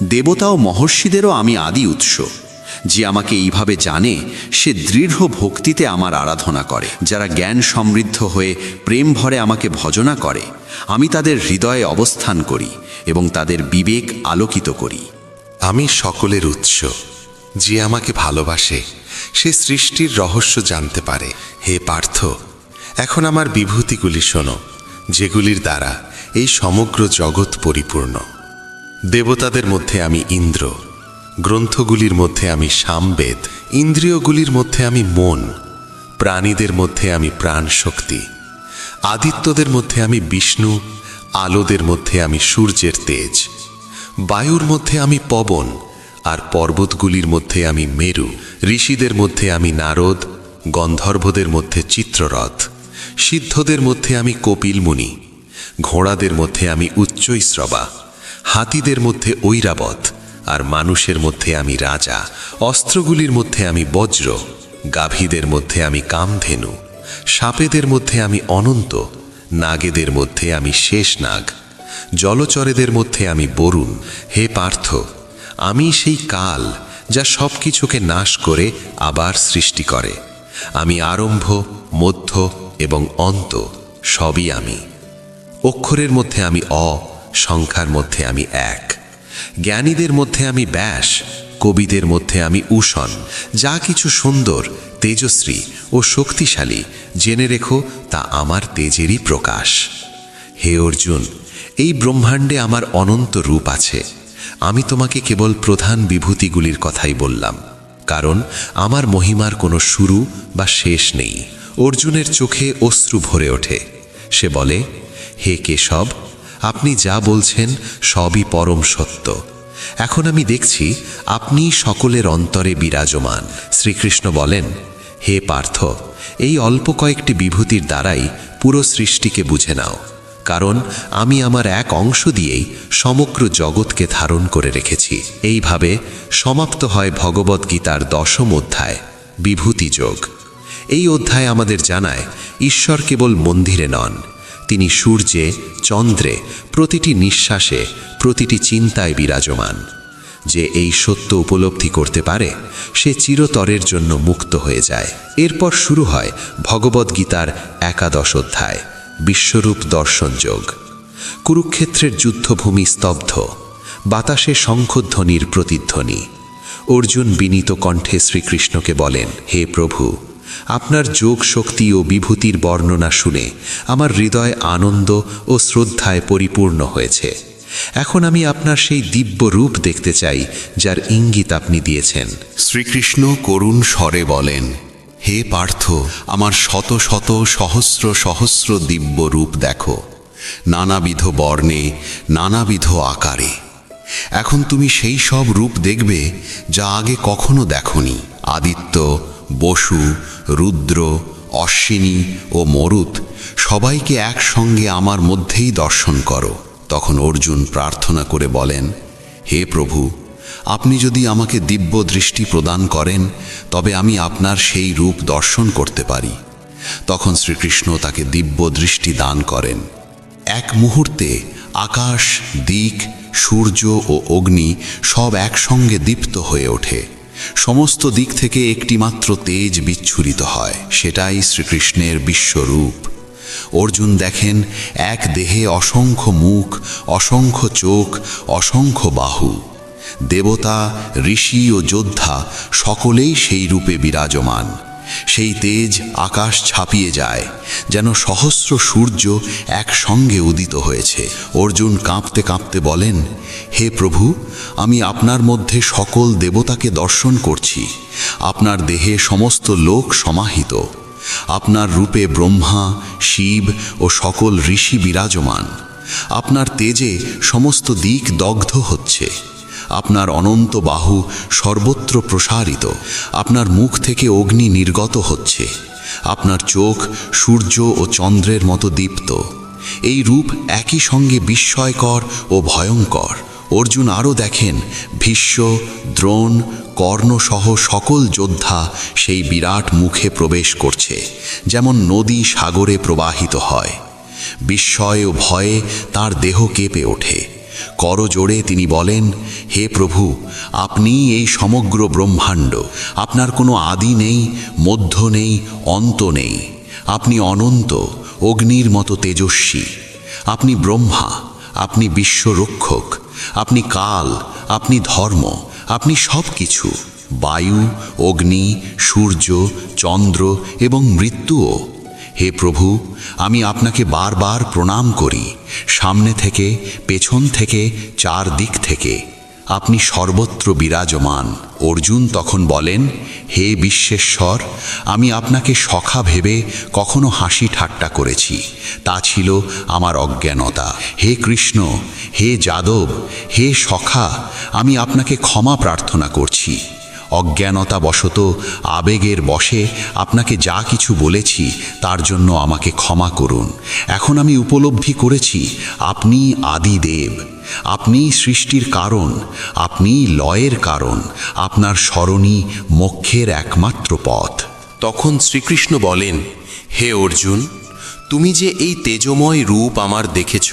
দেবতা ও মহর্ষিদেরও আমি আদি উৎস। যে আমাকে এইভাবে জানে, সে দৃঢ় ভক্তিতে আমার আরাধনা করে। যারা জ্ঞান সমৃদ্ধ হয়ে প্রেম ভরে আমাকে ভজনা করে, আমি তাদের হৃদয়ে অবস্থান করি এবং তাদের বিবেক আলোকিত করি। আমি সকলের উৎস। যে আমাকে ভালোবাসে সে সৃষ্টির রহস্য জানতে পারে। হে পার্থ, এখন আমার বিভূতিগুলি শোনো, যেগুলির দ্বারা এই সমগ্র জগৎ পরিপূর্ণ। দেবতাদের মধ্যে আমি ইন্দ্র, গ্রন্থগুলির মধ্যে আমি সামবেদ, ইন্দ্রিয়গুলির মধ্যে আমি মন, প্রাণীদের মধ্যে আমি প্রাণ শক্তি, আদিত্যদের মধ্যে আমি বিষ্ণু, আলোদের মধ্যে আমি সূর্যের তেজ, বায়ুর মধ্যে আমি পবন, আর পর্বতগুলির মধ্যে আমি মেরু, ঋষিদের মধ্যে আমি নারদ, গন্ধর্বদের মধ্যে চিত্ররথ, সিদ্ধদের মধ্যে আমি কপিল মুনি, ঘোড়াদের মধ্যে আমি উচ্চৈশ্রবা, হাতিদের মধ্যে ঐরাবত, আর মানুষের মধ্যে আমি রাজা। অস্ত্রগুলির মধ্যে আমি বজ্র, গাভীদের মধ্যে আমি কামধেনু, সাপেদের মধ্যে আমি অনন্ত, নাগেদের মধ্যে আমি শেষ নাগ, জলচরেদের মধ্যে আমি বরুণ। হে পার্থ, আমি সেই কাল যা সব কিছুকে নাশ করে আবার সৃষ্টি করে। আমি আরম্ভ, মধ্য এবং অন্ত, সবই আমি। অক্ষরের মধ্যে আমি অ, সংখ্যার মধ্যে আমি এক, জ্ঞানীদের মধ্যে আমি ব্যাস, কবিদের মধ্যে আমি উষণ। যা কিছু সুন্দর, তেজস্বী ও শক্তিশালী, জেনে রেখো তা আমার তেজেরই প্রকাশ। হে অর্জুন, এই ব্রহ্মাণ্ডে আমার অনন্ত রূপ আছে। আমি তোমাকে কেবল প্রধান বিভূতিগুলির কথাই বললাম, কারণ আমার মহিমার কোনো শুরু বা শেষ নেই। অর্জুনের চোখে অশ্রু ভরে ওঠে। সে বলে, হে কেশব, আপনি যা বলছেন সবই পরম সত্য। এখন আমি দেখছি আপনি সকলের অন্তরে বিরাজমান। শ্রীকৃষ্ণ বলেন, হে পার্থ, এই অল্প কয়েকটি বিভূতির দ্বারাই পুরো সৃষ্টিকে বুঝে নাও, কারণ আমি আমার এক অংশ দিয়েই সমগ্র জগৎকে ধারণ করে রেখেছি। এইভাবে সমাপ্ত হয় ভগবদ্গীতার 10ম অধ্যায়, বিভূতিযোগ। এই অধ্যায় আমাদের জানায়, ঈশ্বর কেবল মন্দিরে নন, তিনি সূর্যে, চন্দ্রে, প্রতিটি নিঃশ্বাসে, প্রতিটি চিন্তায় বিরাজমান। যে এই সত্য উপলব্ধি করতে পারে, সে চিরতরের জন্য মুক্ত হয়ে যায়। এরপর শুরু হয় ভগবদ্গীতার 11ম অধ্যায়, বিশ্বরূপ দর্শনযোগ। কুরুক্ষেত্রের যুদ্ধভূমি স্তব্ধ, বাতাসে শঙ্খধ্বনির প্রতিধ্বনি। অর্জুন বিনীত কণ্ঠে শ্রীকৃষ্ণকে বলেন, হে প্রভু, আপনার যোগ শক্তি ও বিভূতির বর্ণনা শুনে আমার হৃদয় আনন্দ ও শ্রদ্ধায় পরিপূর্ণ হয়েছে। এখন আমি আপনার সেই দিব্য রূপ দেখতে চাই, যার ইঙ্গিত আপনি দিয়েছেন। শ্রীকৃষ্ণ করুণ স্বরে বলেন, হে পার্থ, আমার শত শত সহস্র সহস্র দিব্য রূপ দেখো, নানাবিধ বর্ণে, নানাবিধ আকারে। এখন তুমি সেই সব রূপ দেখবে যা আগে কখনো দেখনি। আদিত্য, বসু, রুদ্র, অশ্বিনী ও মরুত সবাইকে একসঙ্গে আমার মধ্যেই দর্শন করো। তখন অর্জুন প্রার্থনা করে বলেন, হে প্রভু, আপনি যদি আমাকে দিব্য দৃষ্টি প্রদান করেন, তবে আমি আপনার সেই রূপ দর্শন করতে পারি। তখন শ্রীকৃষ্ণ তাকে দিব্য দৃষ্টি দান করেন। এক মুহূর্তে আকাশ, দিক, সূর্য ও অগ্নি সব একসঙ্গে দীপ্ত হয়ে ওঠে। সমস্ত দিক থেকে একটিমাত্র তেজ বিচ্ছুরিত হয়, সেটাই শ্রীকৃষ্ণের বিশ্বরূপ। অর্জুন দেখেন এক দেহে অসংখ্য মুখ, অসংখ্য চোখ, অসংখ্য বাহু। দেবতা, ঋষি ও যোদ্ধা সকলেই সেই রূপে বিরাজমান। সেই তেজ আকাশ ছাপিয়ে যায়, যেন সহস্র সূর্য একসঙ্গে উদিত হয়েছে। অর্জুন কাঁপতে কাঁপতে বলেন, হে প্রভু, আমি আপনার মধ্যে সকল দেবতাকে দর্শন করছি। আপনার দেহে সমস্ত লোক সমাহিত। আপনার রূপে ব্রহ্মা, শিব ও সকল ঋষি বিরাজমান। আপনার তেজে সমস্ত দিক দগ্ধ হচ্ছে। আপনার অনন্ত বাহু সর্বত্র প্রসারিত। আপনার মুখ থেকে অগ্নি নির্গত হচ্ছে। আপনার চোখ সূর্য ও চন্দ্রের মতো দীপ্ত। এই রূপ একই সঙ্গে বিস্ময়কর ও ভয়ঙ্কর। অর্জুন আরও দেখেন ভীষ্ম, দ্রোণ, কর্ণসহ সকল যোদ্ধা সেই বিরাট মুখে প্রবেশ করছে, যেমন নদী সাগরে প্রবাহিত হয়। বিস্ময় ও ভয়ে তার দেহ কেঁপে ওঠে। করজোড়ে তিনি বলেন, হে প্রভু, আপনিই এই সমগ্র ব্রহ্মাণ্ড। আপনার কোনো আদি নেই, মধ্য নেই, অন্ত নেই। আপনি অনন্ত, অগ্নির মতো তেজস্বী। আপনি ব্রহ্মা, আপনি বিশ্বরক্ষক, আপনি কাল, আপনি ধর্ম, আপনি সব কিছু। বায়ু, অগ্নি, সূর্য, চন্দ্র এবং মৃত্যুও। হে প্রভু, আমি আপনাকে বারবার প্রণাম করি, সামনে থেকে, পেছন থেকে, চারদিক থেকে। আপনি সর্বত্র বিরাজমান। অর্জুন তখন বলেন, হে বিশ্বেশ্বর, আমি আপনাকে সখা ভেবে কখনো হাসি ঠাট্টা করেছি, তা ছিল আমার অজ্ঞানতা। হে কৃষ্ণ, হে যাদব, হে সখা, আমি আপনাকে ক্ষমা প্রার্থনা করছি। অজ্ঞানতাবশত আবেগের বশে আপনাকে যা কিছু বলেছি তার জন্য আমাকে ক্ষমা করুন। এখন আমি উপলব্ধি করেছি আপনি আদিদেব, আপনিই সৃষ্টির কারণ, আপনিই লয়ের কারণ। আপনার স্মরণই মোক্ষের একমাত্র পথ। তখন শ্রীকৃষ্ণ বলেন, হে অর্জুন, তুমি যে এই তেজময় রূপ আমার দেখেছ,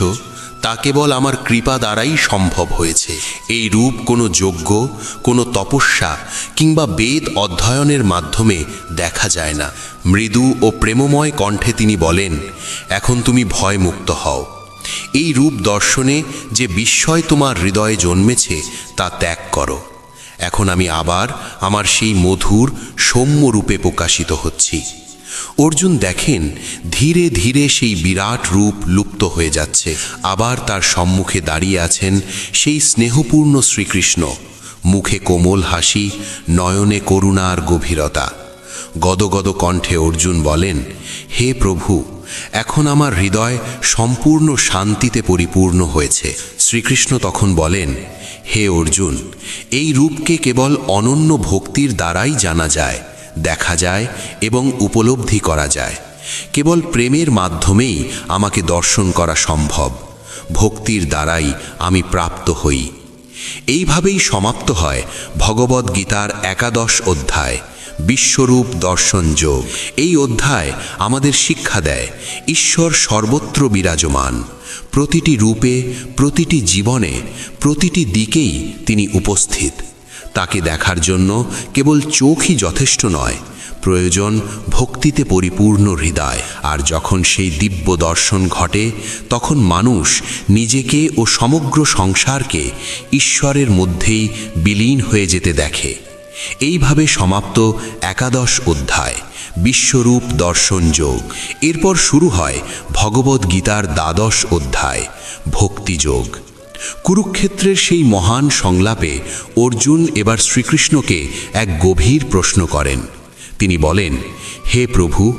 তা কেবল আমার কৃপা দ্বারাই সম্ভব হয়েছে। এই রূপ কোনো যজ্ঞ, কোনো তপস্যা কিংবা বেদ অধ্যয়নের মাধ্যমে দেখা যায় না। মৃদু ও প্রেমময় কণ্ঠে তিনি বলেন, এখন তুমি ভয়মুক্ত হও। এই রূপ দর্শনে যে বিস্ময় তোমার হৃদয়ে জন্মেছে তা ত্যাগ করো। এখন আমি আবার আমার সেই মধুর সৌম্য রূপে প্রকাশিত হচ্ছি। অর্জুন দেখেন ধীরে ধীরে সেই বিরাট রূপ লুপ্ত হয়ে যাচ্ছে। আবার তার সম্মুখে দাঁড়িয়ে আছেন সেই স্নেহপূর্ণ শ্রীকৃষ্ণ, মুখে কোমল হাসি, নয়নে করুণার গভীরতা। গদগদ কণ্ঠে অর্জুন বলেন, হে প্রভু, এখন আমার হৃদয় সম্পূর্ণ শান্তিতে পরিপূর্ণ হয়েছে। শ্রীকৃষ্ণ তখন বলেন, হে অর্জুন, এই রূপকে কেবল অনন্য ভক্তির দ্বারাই জানা যায়, দেখা যায় এবং উপলব্ধি করা যায়। কেবল প্রেমের মাধ্যমেই আমাকে দর্শন করা সম্ভব। ভক্তির দ্বারাই আমি প্রাপ্ত হই। এইভাবেই সমাপ্ত হয় ভগবদ্গীতার 11 অধ্যায়, বিশ্বরূপ দর্শন যোগ। এই অধ্যায় আমাদের শিক্ষা দেয় ঈশ্বর সর্বত্র বিরাজমান। প্রতিটি রূপে, প্রতিটি জীবনে, প্রতিটি দিকেই তিনি উপস্থিত। তাকে দেখার জন্য কেবল চোখই যথেষ্ট নয়, প্রয়োজন ভক্তিতে পরিপূর্ণ হৃদয়। আর যখন সেই দিব্য দর্শন ঘটে, তখন মানুষ নিজেকে ও সমগ্র সংসারকে ঈশ্বরের মধ্যেই বিলীন হয়ে যেতে দেখে। এইভাবে সমাপ্ত 11 অধ্যায়, বিশ্বরূপ দর্শন যোগ। এরপর শুরু হয় ভগবদ্গীতার 12 অধ্যায়, ভক্তিযোগ। কুরুক্ষেত্রের সেই মহান সংলাপে অর্জুন এবার শ্রীকৃষ্ণকে এক গভীর প্রশ্ন করেন। তিনি বলেন, হে প্রভু,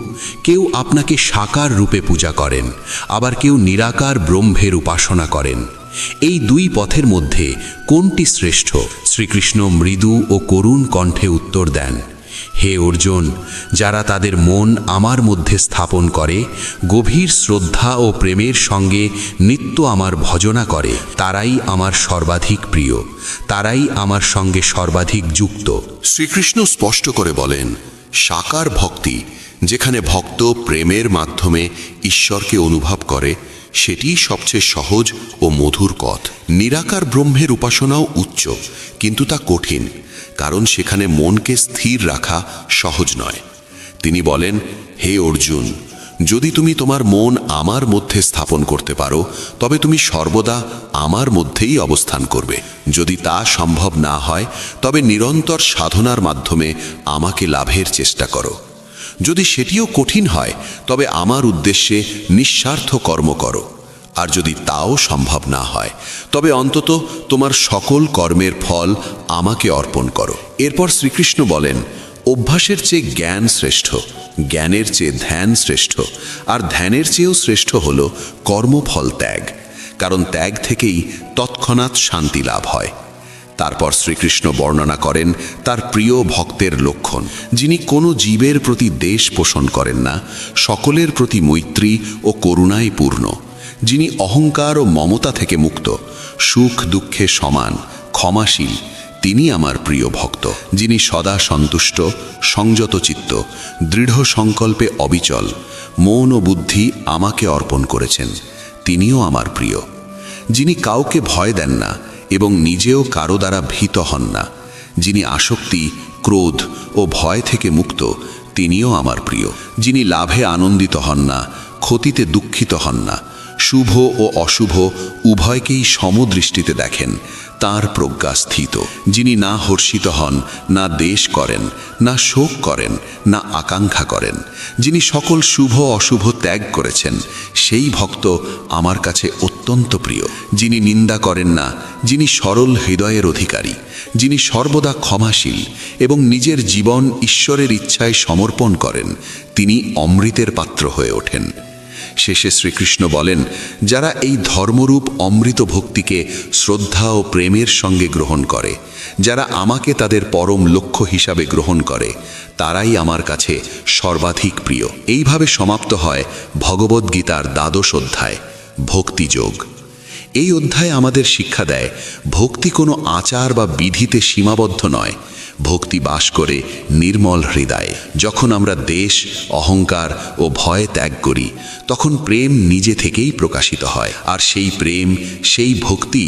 কেউ আপনাকে সাকার রূপে পূজা করেন, আবার কেউ নিরাকার ব্রহ্মের উপাসনা করেন। এই দুই পথের মধ্যে কোনটি শ্রেষ্ঠ? শ্রীকৃষ্ণ মৃদু ও করুণ কণ্ঠে উত্তর দেন, হে অর্জুন, যারা তাদের মন আমার মধ্যে স্থাপন করে, গভীর শ্রদ্ধা ও প্রেমের সঙ্গে নিত্য আমার ভজনা করে, তারাই আমার সর্বাধিক প্রিয়, তারাই আমার সঙ্গে সর্বাধিক যুক্ত। শ্রীকৃষ্ণ স্পষ্ট করে বলেন, সাকার ভক্তি, যেখানে ভক্ত প্রেমের মাধ্যমে ঈশ্বরকে অনুভব করে, সেটিই সবচেয়ে সহজ ও মধুর পথ। নিরাকার ব্রহ্মের উপাসনাও উচ্চ, কিন্তু তা কঠিন, কারণ সেখানে মনকে স্থির রাখা সহজ নয়। তিনি বলেন, হে অর্জুন, যদি তুমি তোমার মন আমার মধ্যে স্থাপন করতে পারো, তবে তুমি সর্বদা আমার মধ্যেই অবস্থান করবে। যদি তা সম্ভব না হয়, তবে নিরন্তর সাধনার মাধ্যমে আমাকে লাভের চেষ্টা করো। যদি সেটিও কঠিন হয় তবে আমার উদ্দেশ্যে নিঃস্বার্থ কর্ম করো, আর যদি তাও সম্ভব না হয় তবে অন্তত তোমার সকল কর্মের ফল আমাকে অর্পণ করো। এরপর শ্রীকৃষ্ণ বলেন, অভ্যাসের চেয়ে জ্ঞান শ্রেষ্ঠ, জ্ঞানের চেয়ে ধ্যান শ্রেষ্ঠ, আর ধ্যানের চেয়েও শ্রেষ্ঠ হল কর্মফল ত্যাগ, কারণ ত্যাগ থেকেই তৎক্ষণাৎ শান্তি লাভ হয়। তারপর শ্রীকৃষ্ণ বর্ণনা করেন তার প্রিয় ভক্তের লক্ষণ, যিনি কোনো জীবের প্রতি দ্বেষ পোষণ করেন না, সকলের প্রতি মৈত্রী ও করুণায় পূর্ণ, যিনি অহংকার ও মমতা থেকে মুক্ত, সুখ দুঃখে সমান, ক্ষমাশীল, তিনি আমার প্রিয় ভক্ত। যিনি সদা সন্তুষ্ট, সংযত চিত্ত, দৃঢ় সংকল্পে অবিচল, মন ও বুদ্ধি আমাকে অর্পণ করেছেন, তিনিও আমার প্রিয়। যিনি কাউকে ভয় দেন না এবং নিজেও কারো দ্বারা ভীত হন না, যিনি আসক্তি, ক্রোধ ও ভয় থেকে মুক্ত, তিনিও আমার প্রিয়। যিনি লাভে আনন্দিত হন না, ক্ষতিতে দুঃখিত হন না, শুভ ও অশুভ উভয়কেই সমদৃষ্টিতে দেখেন, তাঁর প্রজ্ঞা স্থিত। যিনি না হর্ষিত হন, না দ্বেষ করেন, না শোক করেন, না আকাঙ্ক্ষা করেন, যিনি সকল শুভ অশুভ ত্যাগ করেছেন, সেই ভক্ত আমার কাছে অত্যন্ত প্রিয়। যিনি নিন্দা করেন না, যিনি সরল হৃদয়ের অধিকারী, যিনি সর্বদা ক্ষমাশীল এবং নিজের জীবন ঈশ্বরের ইচ্ছায় সমর্পণ করেন, তিনি অমৃতের পাত্র হয়ে ওঠেন। শেষে শ্রীকৃষ্ণ বলেন, যারা এই ধর্মরূপ অমৃত ভক্তিকে শ্রদ্ধা ও প্রেমের সঙ্গে গ্রহণ করে, যারা আমাকে তাদের পরম লক্ষ্য হিসাবে গ্রহণ করে, তারাই আমার কাছে সর্বাধিক প্রিয়। এইভাবে সমাপ্ত হয় ভগবদ্গীতার ১২ অধ্যায়, ভক্তিযোগ। এই অধ্যায় আমাদের শিক্ষা দেয়, ভক্তি কোনো আচার বা বিধিতে সীমাবদ্ধ নয়, ভক্তি বাস করে নির্মল হৃদয়ে। যখন আমরা দ্বেষ, অহংকার ও ভয় ত্যাগ করি, তখন প্রেম নিজে থেকেই প্রকাশিত হয়, আর সেই প্রেম, সেই ভক্তি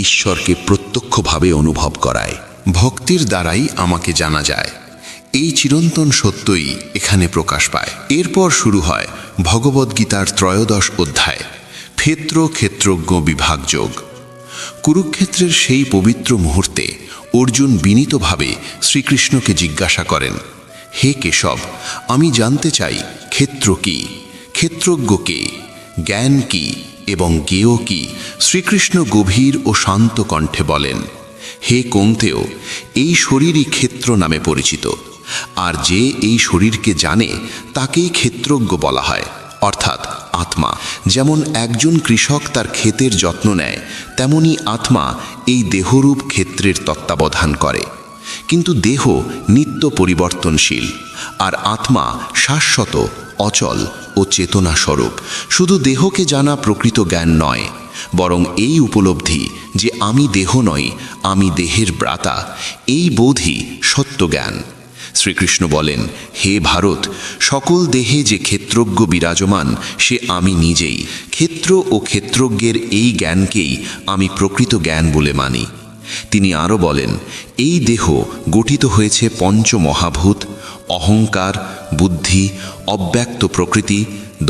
ঈশ্বরকে প্রত্যক্ষভাবে অনুভব করায়। ভক্তির দ্বারাই আমাকে জানা যায়, এই চিরন্তন সত্যই এখানে প্রকাশ পায়। এরপর শুরু হয় ভগবদ্গীতার ১৩ অধ্যায়, ক্ষেত্র ক্ষেত্রজ্ঞ বিভাগযোগ। কুরুক্ষেত্রের সেই পবিত্র মুহূর্তে অর্জুন বিনীতভাবে শ্রীকৃষ্ণকে জিজ্ঞাসা করেন, হে কেশব, আমি জানতে চাই ক্ষেত্র কি, ক্ষেত্রজ্ঞ কে, জ্ঞান কি এবং জ্ঞেয় কি? শ্রীকৃষ্ণ গভীর ও শান্ত কণ্ঠে বলেন, হে কৌন্তেয়, এই শরীরই ক্ষেত্র নামে পরিচিত, আর যে এই শরীরকে জানে তাকেই ক্ষেত্রজ্ঞ বলা হয়, অর্থাৎ আত্মা। যেমন একজন কৃষক তার ক্ষেতের যত্ন নেয়, তেমনি আত্মা এই দেহরূপ ক্ষেত্রের তত্ত্বাবধান করে। কিন্তু দেহ নিত্য পরিবর্তনশীল, আর আত্মা শাশ্বত, অচল ও চেতনা স্বরূপ। শুধু দেহকে জানা প্রকৃত জ্ঞান নয়, বরং এই উপলব্ধি যে আমি দেহ নই, আমি দেহের ব্রাতা, এই বোধই সত্য জ্ঞান। শ্রীকৃষ্ণ বলেন, হে ভারত, সকল দেহে যে ক্ষেত্রজ্ঞ বিরাজমান, সে আমি নিজেই। ক্ষেত্র ও ক্ষেত্রজ্ঞের এই জ্ঞানকেই আমি প্রকৃত জ্ঞান বলে মানি। তিনি আরও বলেন, এই দেহ গঠিত হয়েছে পঞ্চমহাভূত, অহংকার, বুদ্ধি, অব্যক্ত প্রকৃতি,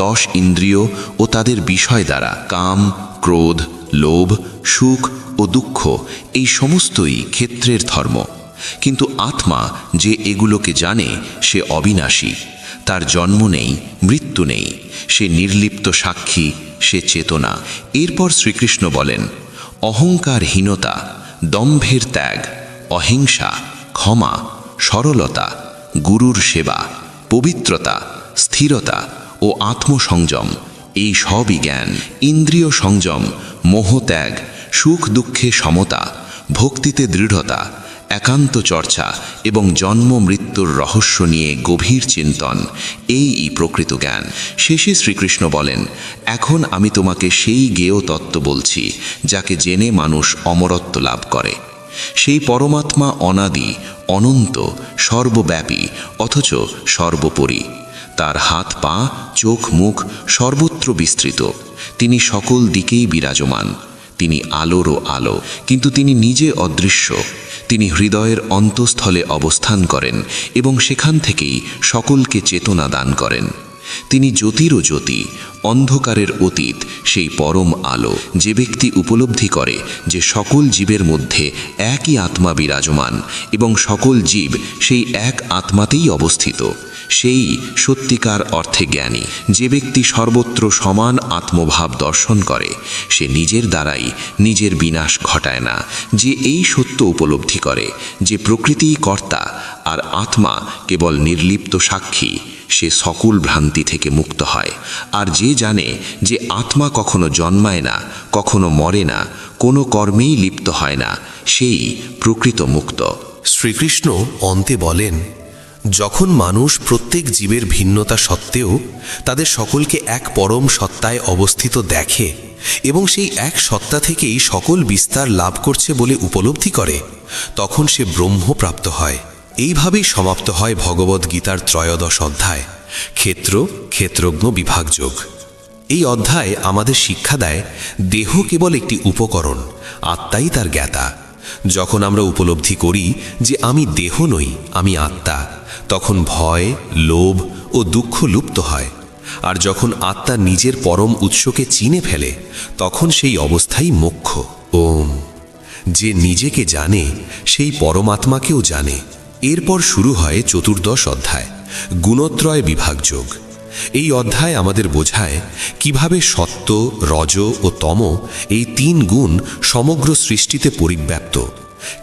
10 ইন্দ্রিয় ও তাদের বিষয় দ্বারা। কাম, ক্রোধ, লোভ, সুখ ও দুঃখ, এই সমস্তই ক্ষেত্রের ধর্ম। কিন্তু আত্মা যে এগুলোকে জানে, সে অবিনাশী, তার জন্ম নেই, মৃত্যু নেই, সে নির্লিপ্ত সাক্ষী, সে চেতনা। এরপর শ্রীকৃষ্ণ বলেন, অহংকারহীনতা, দম্ভের ত্যাগ, অহিংসা, ক্ষমা, সরলতা, গুরুর সেবা, পবিত্রতা, স্থিরতা ও আত্মসংযম, এই সবই জ্ঞান। ইন্দ্রিয় সংযম, মোহত্যাগ, সুখ দুঃখে সমতা, ভক্তিতে দৃঢ়তা, একান্ত চর্চা এবং জন্ম মৃত্যুর রহস্য নিয়ে গভীর চিন্তন, এই প্রকৃত জ্ঞান। শেষে শ্রীকৃষ্ণ বলেন, এখন আমি তোমাকে সেই জ্ঞেয় তত্ত্ব বলছি, যাকে জেনে মানুষ অমরত্ব লাভ করে। সেই পরমাত্মা অনাদি, অনন্ত, সর্বব্যাপী, অথচ সর্বোপরি। তার হাত পা, চোখ মুখ সর্বত্র বিস্তৃত। তিনি সকল দিকেই বিরাজমান। তিনি আলোরও আলো, কিন্তু তিনি নিজে অদৃশ্য। তিনি হৃদয়ের অন্তঃস্থলে অবস্থান করেন এবং সেখান থেকেই সকলকে চেতনা দান করেন। তিনি জ্যোতিরও জ্যোতি, অন্ধকারের অতীত, সেই পরম আলো। যে ব্যক্তি উপলব্ধি করে যে সকল জীবের মধ্যে একই আত্মা বিরাজমান এবং সকল জীব সেই এক আত্মাতেই অবস্থিত, সেই সত্যিকার অর্থে জ্ঞানী। যে ব্যক্তি সর্বত্র সমান আত্মভাব দর্শন করে, সে নিজের দ্বারাই নিজের বিনাশ ঘটায় না। যে এই সত্য উপলব্ধি করে যে প্রকৃতিই কর্তা আর আত্মা কেবল নির্লিপ্ত সাক্ষী, সে সকল ভ্রান্তি থেকে মুক্ত হয়। আর যে জানে যে আত্মা কখনো জন্মায় না, কখনো মরে না, কোনো কর্মেই লিপ্ত হয় না, সেই প্রকৃত মুক্ত। শ্রীকৃষ্ণ অন্তে বলেন, যখন মানুষ প্রত্যেক জীবের ভিন্নতা সত্ত্বেও তাদের সকলকে এক পরম সত্তায় অবস্থিত দেখে এবং সেই এক সত্তা থেকেই সকল বিস্তার লাভ করছে বলে উপলব্ধি করে, তখন সে ব্রহ্মপ্রাপ্ত হয়। এইভাবেই সমাপ্ত হয় ভগবদ্গীতার 13 অধ্যায়, ক্ষেত্র ক্ষেত্রজ্ঞ বিভাগযোগ। এই অধ্যায় আমাদের শিক্ষা দেয় দেহ কেবল একটি উপকরণ, আত্মাই তার জ্ঞাতা। যখন আমরা উপলব্ধি করি যে আমি দেহ নই, আমি আত্মা, তখন ভয়, লোভ ও দুঃখ লুপ্ত হয়। আর যখন আত্মা নিজের পরম উৎসকে চিনে ফেলে, তখন সেই অবস্থাই মোক্ষ। ওম। যে নিজেকে জানে সেই পরমাত্মাকেও জানে। এরপর শুরু হয় 14 অধ্যায়, গুণত্রয় বিভাগযোগ। এই অধ্যায় আমাদের বোঝায় কিভাবে সত্য, রজ ও তম এই 3 গুণ সমগ্র সৃষ্টিতে পরিব্যাপ্ত,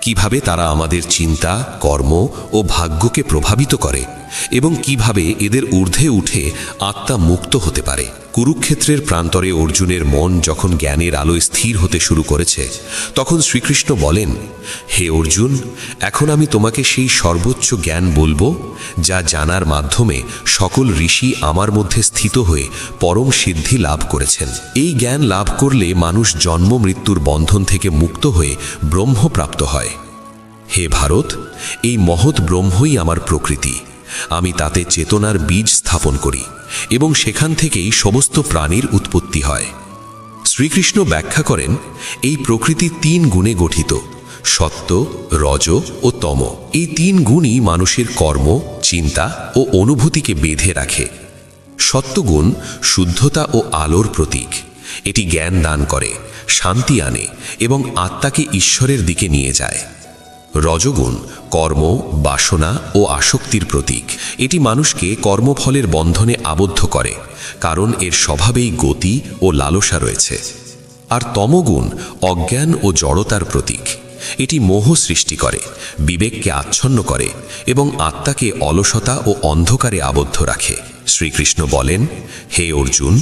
কিভাবে তারা আমাদের চিন্তা, কর্ম ও ভাগ্যকে প্রভাবিত করে এবং কিভাবে এদের ঊর্ধ্বে উঠে আত্মা মুক্ত হতে পারে। কুরুক্ষেত্রের প্রান্তরে অর্জুনের মন যখন জ্ঞানের আলোয় স্থির হতে শুরু করেছে, তখন শ্রীকৃষ্ণ বলেন, হে অর্জুন, এখন আমি তোমাকে সেই সর্বোচ্চ জ্ঞান বলবো যা জানার মাধ্যমে সকল ঋষি আমার মধ্যে স্থিত হয়ে পরম সিদ্ধি লাভ করেছেন। এই জ্ঞান লাভ করলে মানুষ জন্ম মৃত্যুর বন্ধন থেকে মুক্ত হয়ে ব্রহ্মপ্রাপ্ত হয়। হে ভারত, এই মহৎ ব্রহ্মই আমার প্রকৃতি। আমি তাতে চেতনার বীজ স্থাপন করি এবং সেখান থেকেই সমস্ত প্রাণীর উৎপত্তি হয়। শ্রীকৃষ্ণ ব্যাখ্যা করেন, এই প্রকৃতি 3 গুণে গঠিত, সত্য, রজ ও তম। এই 3 গুণই মানুষের কর্ম, চিন্তা ও অনুভূতিকে বেঁধে রাখে। সত্যগুণ শুদ্ধতা ও আলোর প্রতীক। এটি জ্ঞান দান করে, শান্তি আনে এবং আত্মাকে ঈশ্বরের দিকে নিয়ে যায়। রজগুণ কর্ম, বাসনা ও আসক্তির প্রতীক। এটি মানুষকে কর্মফলের বন্ধনে আবদ্ধ করে, কারণ এর স্বভাবেই গতি ও লালসা রয়েছে। আর তমগুণ অজ্ঞান ও জড়তার প্রতীক। এটি মোহ সৃষ্টি করে, বিবেককে আচ্ছন্ন করে এবং আত্মাকে অলসতা ও অন্ধকারে আবদ্ধ রাখে। শ্রীকৃষ্ণ বলেন, হে অর্জুন,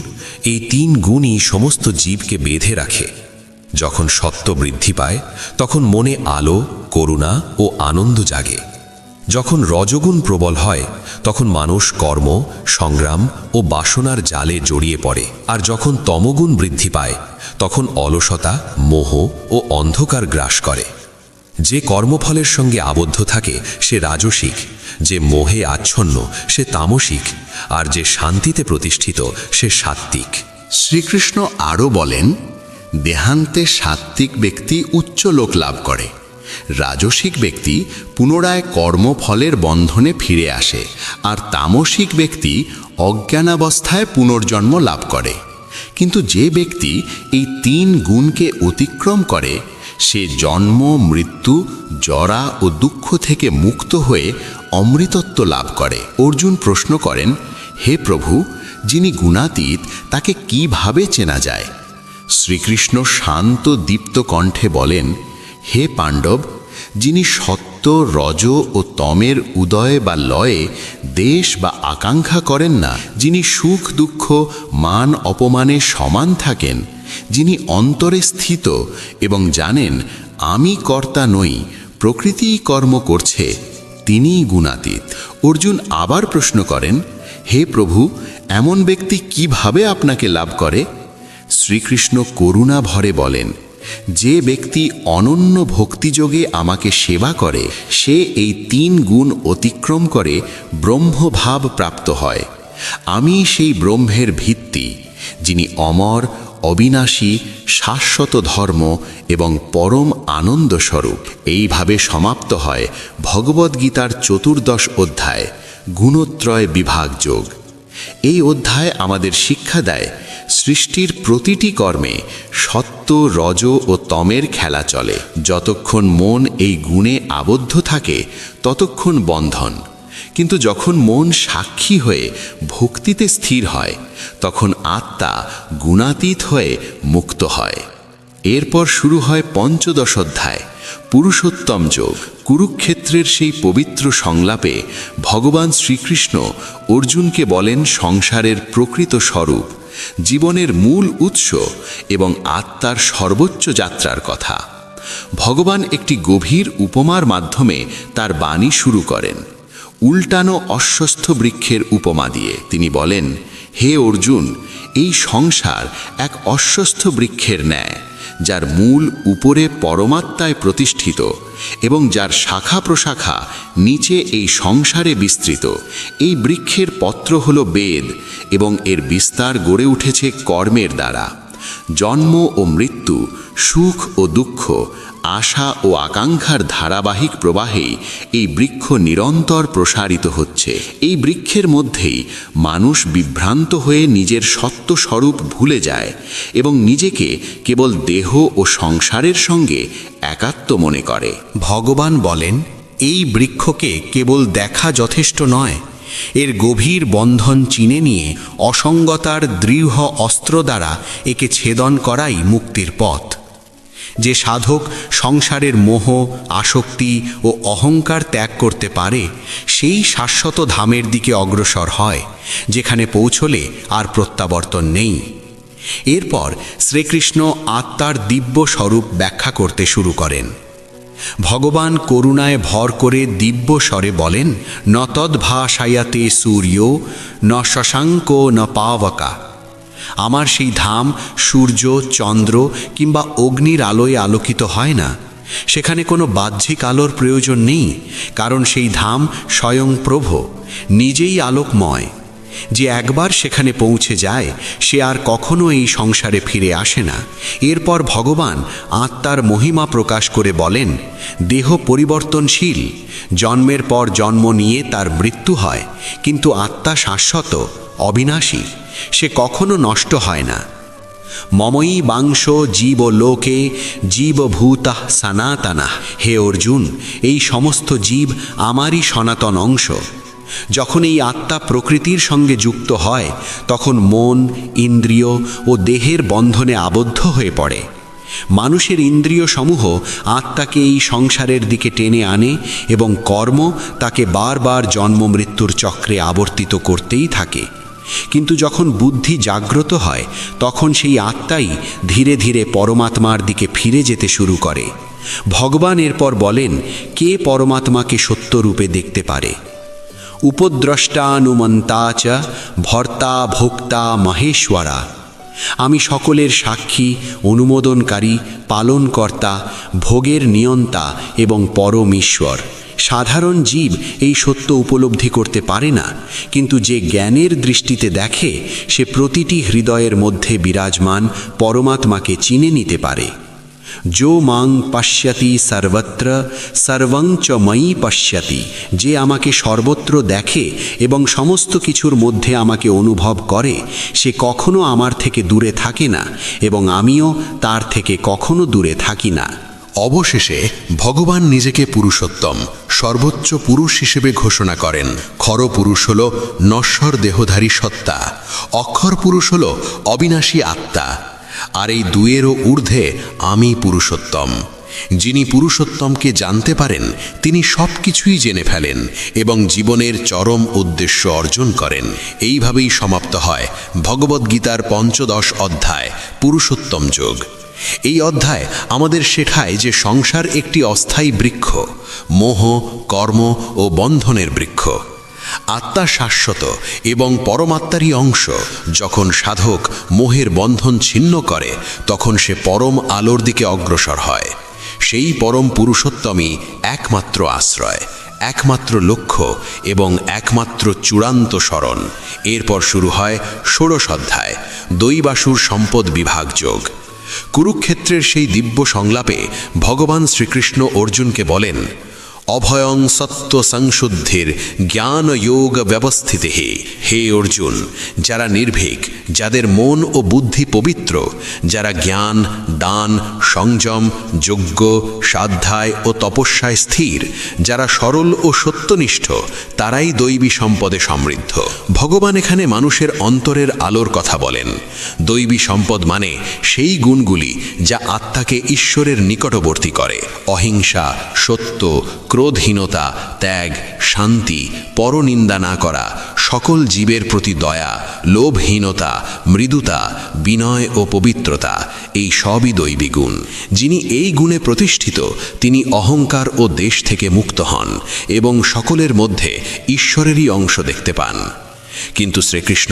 এই 3 গুণই সমস্ত জীবকে বেঁধে রাখে। যখন সত্য বৃদ্ধি পায়, তখন মনে আলো, করুণা ও আনন্দ জাগে। যখন রজগুণ প্রবল হয়, তখন মানুষ কর্ম, সংগ্রাম ও বাসনার জালে জড়িয়ে পড়ে। আর যখন তমগুণ বৃদ্ধি পায়, তখন অলসতা, মোহ ও অন্ধকার গ্রাস করে। যে কর্মফলের সঙ্গে আবদ্ধ থাকে সে রাজসিক, যে মোহে আচ্ছন্ন সে তামসিক, আর যে শান্তিতে প্রতিষ্ঠিত সে সাত্ত্বিক। শ্রীকৃষ্ণ আরও বলেন, দেহান্তে সাত্ত্বিক ব্যক্তি উচ্চ লোক লাভ করে, রাজসিক ব্যক্তি পুনরায় কর্মফলের বন্ধনে ফিরে আসে, আর তামসিক ব্যক্তি অজ্ঞানাবস্থায় পুনর্জন্ম লাভ করে। কিন্তু যে ব্যক্তি এই 3 গুণকে অতিক্রম করে, সে জন্ম, মৃত্যু, জরা ও দুঃখ থেকে মুক্ত হয়ে অমৃতত্ব লাভ করে। অর্জুন প্রশ্ন করেন, হে প্রভু, যিনি গুণাতীত তাকে কিভাবে চেনা যায়? শ্রীকৃষ্ণ শান্ত দীপ্ত কণ্ঠে বলেন, হে পাণ্ডব, যিনি সত্য, রজ ও তমের উদয় বা লয়ে দেশ বা আকাঙ্ক্ষা করেন না, যিনি সুখ দুঃখ, মান অপমানে সমান থাকেন, যিনি অন্তরে স্থিত এবং জানেন আমি কর্তা নই, প্রকৃতিই কর্ম করছে, তিনিই গুণাতীত। অর্জুন আবার প্রশ্ন করেন, হে প্রভু, এমন ব্যক্তি কিভাবে আপনাকে লাভ করে? শ্রীকৃষ্ণ করুণা ভরে বলেন, যে ব্যক্তি অনন্য ভক্তিযোগে আমাকে সেবা করে, সে এই 3 গুণ অতিক্রম করে ব্রহ্মভাব প্রাপ্ত হয়। আমি সেই ব্রহ্মের ভিত্তি, যিনি অমর, অবিনাশী, শাশ্বত ধর্ম এবং পরম আনন্দস্বরূপ। এইভাবে সমাপ্ত হয় ভগবদ্গীতার 14 অধ্যায়, গুণত্রয় বিভাগযোগ। এই অধ্যায় আমাদের শিক্ষা দেয় সৃষ্টির প্রতিটি কর্মে সত্য, রজ ও তমের খেলা চলে। যতক্ষণ মন এই গুণে আবদ্ধ থাকে ততক্ষণ বন্ধন, কিন্তু যখন মন সাক্ষী হয়ে ভক্তিতে স্থির হয় তখন আত্মা গুণাতীত হয়ে মুক্ত হয়। এরপর শুরু হয় পঞ্চদশ অধ্যায়, পুরুষোত্তম যোগ। কুরুক্ষেত্রের সেই পবিত্র সংলাপে ভগবান শ্রীকৃষ্ণ অর্জুনকে বলেন সংসারের প্রকৃত স্বরূপ, জীবনের মূল উৎস এবং আত্মার সর্বোচ্চ যাত্রার কথা। ভগবান একটি গভীর উপমার মাধ্যমে তার বাণী শুরু করেন। উল্টানো অশ্বস্থ বৃক্ষের উপমা দিয়ে তিনি বলেন, হে অর্জুন, এই সংসার এক অশ্বস্থ বৃক্ষের ন্যায়, যার মূল উপরে পরমাত্মায় প্রতিষ্ঠিত এবং যার শাখা প্রশাখা নিচে এই সংসারে বিস্তৃত। এই বৃক্ষের পত্র হল বেদ এবং এর বিস্তার গড়ে উঠেছে কর্মের দ্বারা। জন্ম ও মৃত্যু, সুখ ও দুঃখ, আশা ও আকাঙ্ক্ষার ধারাবাহিক প্রবাহেই এই বৃক্ষ নিরন্তর প্রসারিত হচ্ছে। এই বৃক্ষের মধ্যেই মানুষ বিভ্রান্ত হয়ে নিজের সত্য স্বরূপ ভুলে যায় এবং নিজেকে কেবল দেহ ও সংসারের সঙ্গে একাত্ম মনে করে। ভগবান বলেন, এই বৃক্ষকে কেবল দেখা যথেষ্ট নয়, এর গভীর বন্ধন চিনে নিয়ে অসঙ্গতার দৃঢ় অস্ত্র দ্বারা একে ছেদন করাই মুক্তির পথ। যে সাধক সংসারের মোহ, আসক্তি ও অহংকার ত্যাগ করতে পারে, সেই শাশ্বত ধামের দিকে অগ্রসর হয়, যেখানে পৌঁছলে আর প্রত্যাবর্তন নেই। এরপর শ্রীকৃষ্ণ আত্মার দিব্য স্বরূপ ব্যাখ্যা করতে শুরু করেন। ভগবান করুণায় ভর করে দিব্য স্বরে বলেন, ন তদ্ভাসায়াতে সূর্য ন শশাঙ্ক ন পাবকা। আমার সেই ধাম সূর্য, চন্দ্র কিংবা অগ্নির আলোয় আলোকিত হয় না। সেখানে কোনো বাহ্যিক আলোর প্রয়োজন নেই, কারণ সেই ধাম স্বয়ং প্রভু, নিজেই আলোকময়। যে একবার সেখানে পৌঁছে যায় সে আর কখনো এই সংসারে ফিরে আসে না। এরপর ভগবান আত্মার মহিমা প্রকাশ করে বলেন, দেহ পরিবর্তনশীল, জন্মের পর জন্ম নিয়ে তার মৃত্যু হয়, কিন্তু আত্মা শাশ্বত, অবিনাশী, সে কখনো নষ্ট হয় না। মময়ী বাংশ জীব লোকে জীবভূতঃ সনাতনঃ। হে অর্জুন, এই সমস্ত জীব আমারই সনাতন অংশ। যখন এই আত্মা প্রকৃতির সঙ্গে যুক্ত হয় তখন মন, ইন্দ্রিয় ও দেহের বন্ধনে আবদ্ধ হয়ে পড়ে। মানুষের ইন্দ্রিয় সমূহ আত্মাকে এই সংসারের দিকে টেনে আনে এবং কর্ম তাকে বারবার জন্ম মৃত্যুর চক্রে আবর্তিত করতেই থাকে। কিন্তু যখন বুদ্ধি জাগ্রত হয় তখন সেই আত্মাই ধীরে ধীরে পরমাত্মার দিকে ফিরে যেতে শুরু করে। ভগবান এরপর বলেন, কে পরমাত্মাকে সত্যরূপে দেখতে পারে? উপদ্রষ্টানুমন্তা চ ভর্তা ভোক্তা মহেশ্বরা। আমি সকলের সাক্ষী, অনুমোদনকারী, পালনকর্তা, ভোগের নিয়ন্তা এবং পরম ঈশ্বর। সাধারণ জীব এই সত্য উপলব্ধি করতে পারে না, কিন্তু যে জ্ঞানের দৃষ্টিতে দেখে সে প্রতিটি হৃদয়ের মধ্যে বিরাজমান পরমাত্মাকে চিনে নিতে পারে। যো মাং পশ্যতি সর্বত্র সর্বং চ ময়ি পশ্যতি। যে আমাকে সর্বত্র দেখে এবং সমস্ত কিছুর মধ্যে আমাকে অনুভব করে, সে কখনো আমার থেকে দূরে থাকে না এবং আমিও তার থেকে কখনো দূরে থাকি না। অবশেষে ভগবান নিজেকে পুরুষোত্তম, সর্বোচ্চ পুরুষ হিসেবে ঘোষণা করেন। খর পুরুষ হল নশ্বর দেহধারী সত্তা, অক্ষর পুরুষ হল অবিনাশী আত্মা, আর এই দুয়েরও ঊর্ধ্বে আমি পুরুষোত্তম। যিনি পুরুষোত্তমকে জানতে পারেন তিনি সব কিছুই জেনে ফেলেন এবং জীবনের চরম উদ্দেশ্য অর্জন করেন। এইভাবেই সমাপ্ত হয় ভগবদ্গীতার পঞ্চদশ অধ্যায়, পুরুষোত্তম যোগ। এই অধ্যায় আমাদের শেখায় যে সংসার একটি অস্থায়ী বৃক্ষ, মোহ, কর্ম ও বন্ধনের বৃক্ষ। আত্মা শাশ্বত এবং পরমাত্মারই অংশ। যখন সাধক মোহের বন্ধন ছিন্ন করে তখন সে পরম আলোর দিকে অগ্রসর হয়। সেই পরম পুরুষোত্তমই একমাত্র আশ্রয়, একমাত্র লক্ষ্য এবং একমাত্র চূড়ান্ত শরণ। এরপর শুরু হয় ষোড়শ অধ্যায়, দৈবাসুর সম্পদ বিভাগ যোগ। কুরুক্ষেত্রের সেই দিব্য সংলাপে ভগবান শ্রীকৃষ্ণ অর্জুনকে বলেন, অভয়ং সত্য সংশুদ্ধির জ্ঞান যোগ ব্যবস্থিতে হে অর্জুন, যারা নির্ভীক, যাদের মন ও বুদ্ধি পবিত্র, যারা জ্ঞান, দান, সংযম, যজ্ঞ, স্বাধ্যায় ও তপস্যায় স্থির, যারা সরল ও সত্যনিষ্ঠ, তারাই দৈবী সম্পদে সমৃদ্ধ। ভগবান এখানে মানুষের অন্তরের আলোর কথা বলেন। দৈবী সম্পদ মানে সেই গুণগুলি যা আত্মাকে ঈশ্বরের নিকটবর্তী করে। অহিংসা, সত্য, ক্রোধহীনতা, ত্যাগ, শান্তি, পরনিন্দা না করা, সকল জীবের প্রতি দয়া, লোভহীনতা, মৃদুতা, বিনয় ও পবিত্রতা, এই সবই দৈবী গুণ। যিনি এই গুণে প্রতিষ্ঠিত, তিনি অহংকার ও দেশ থেকে মুক্ত হন এবং সকলের মধ্যে ঈশ্বরেরই অংশ দেখতে পান। কিন্তু শ্রীকৃষ্ণ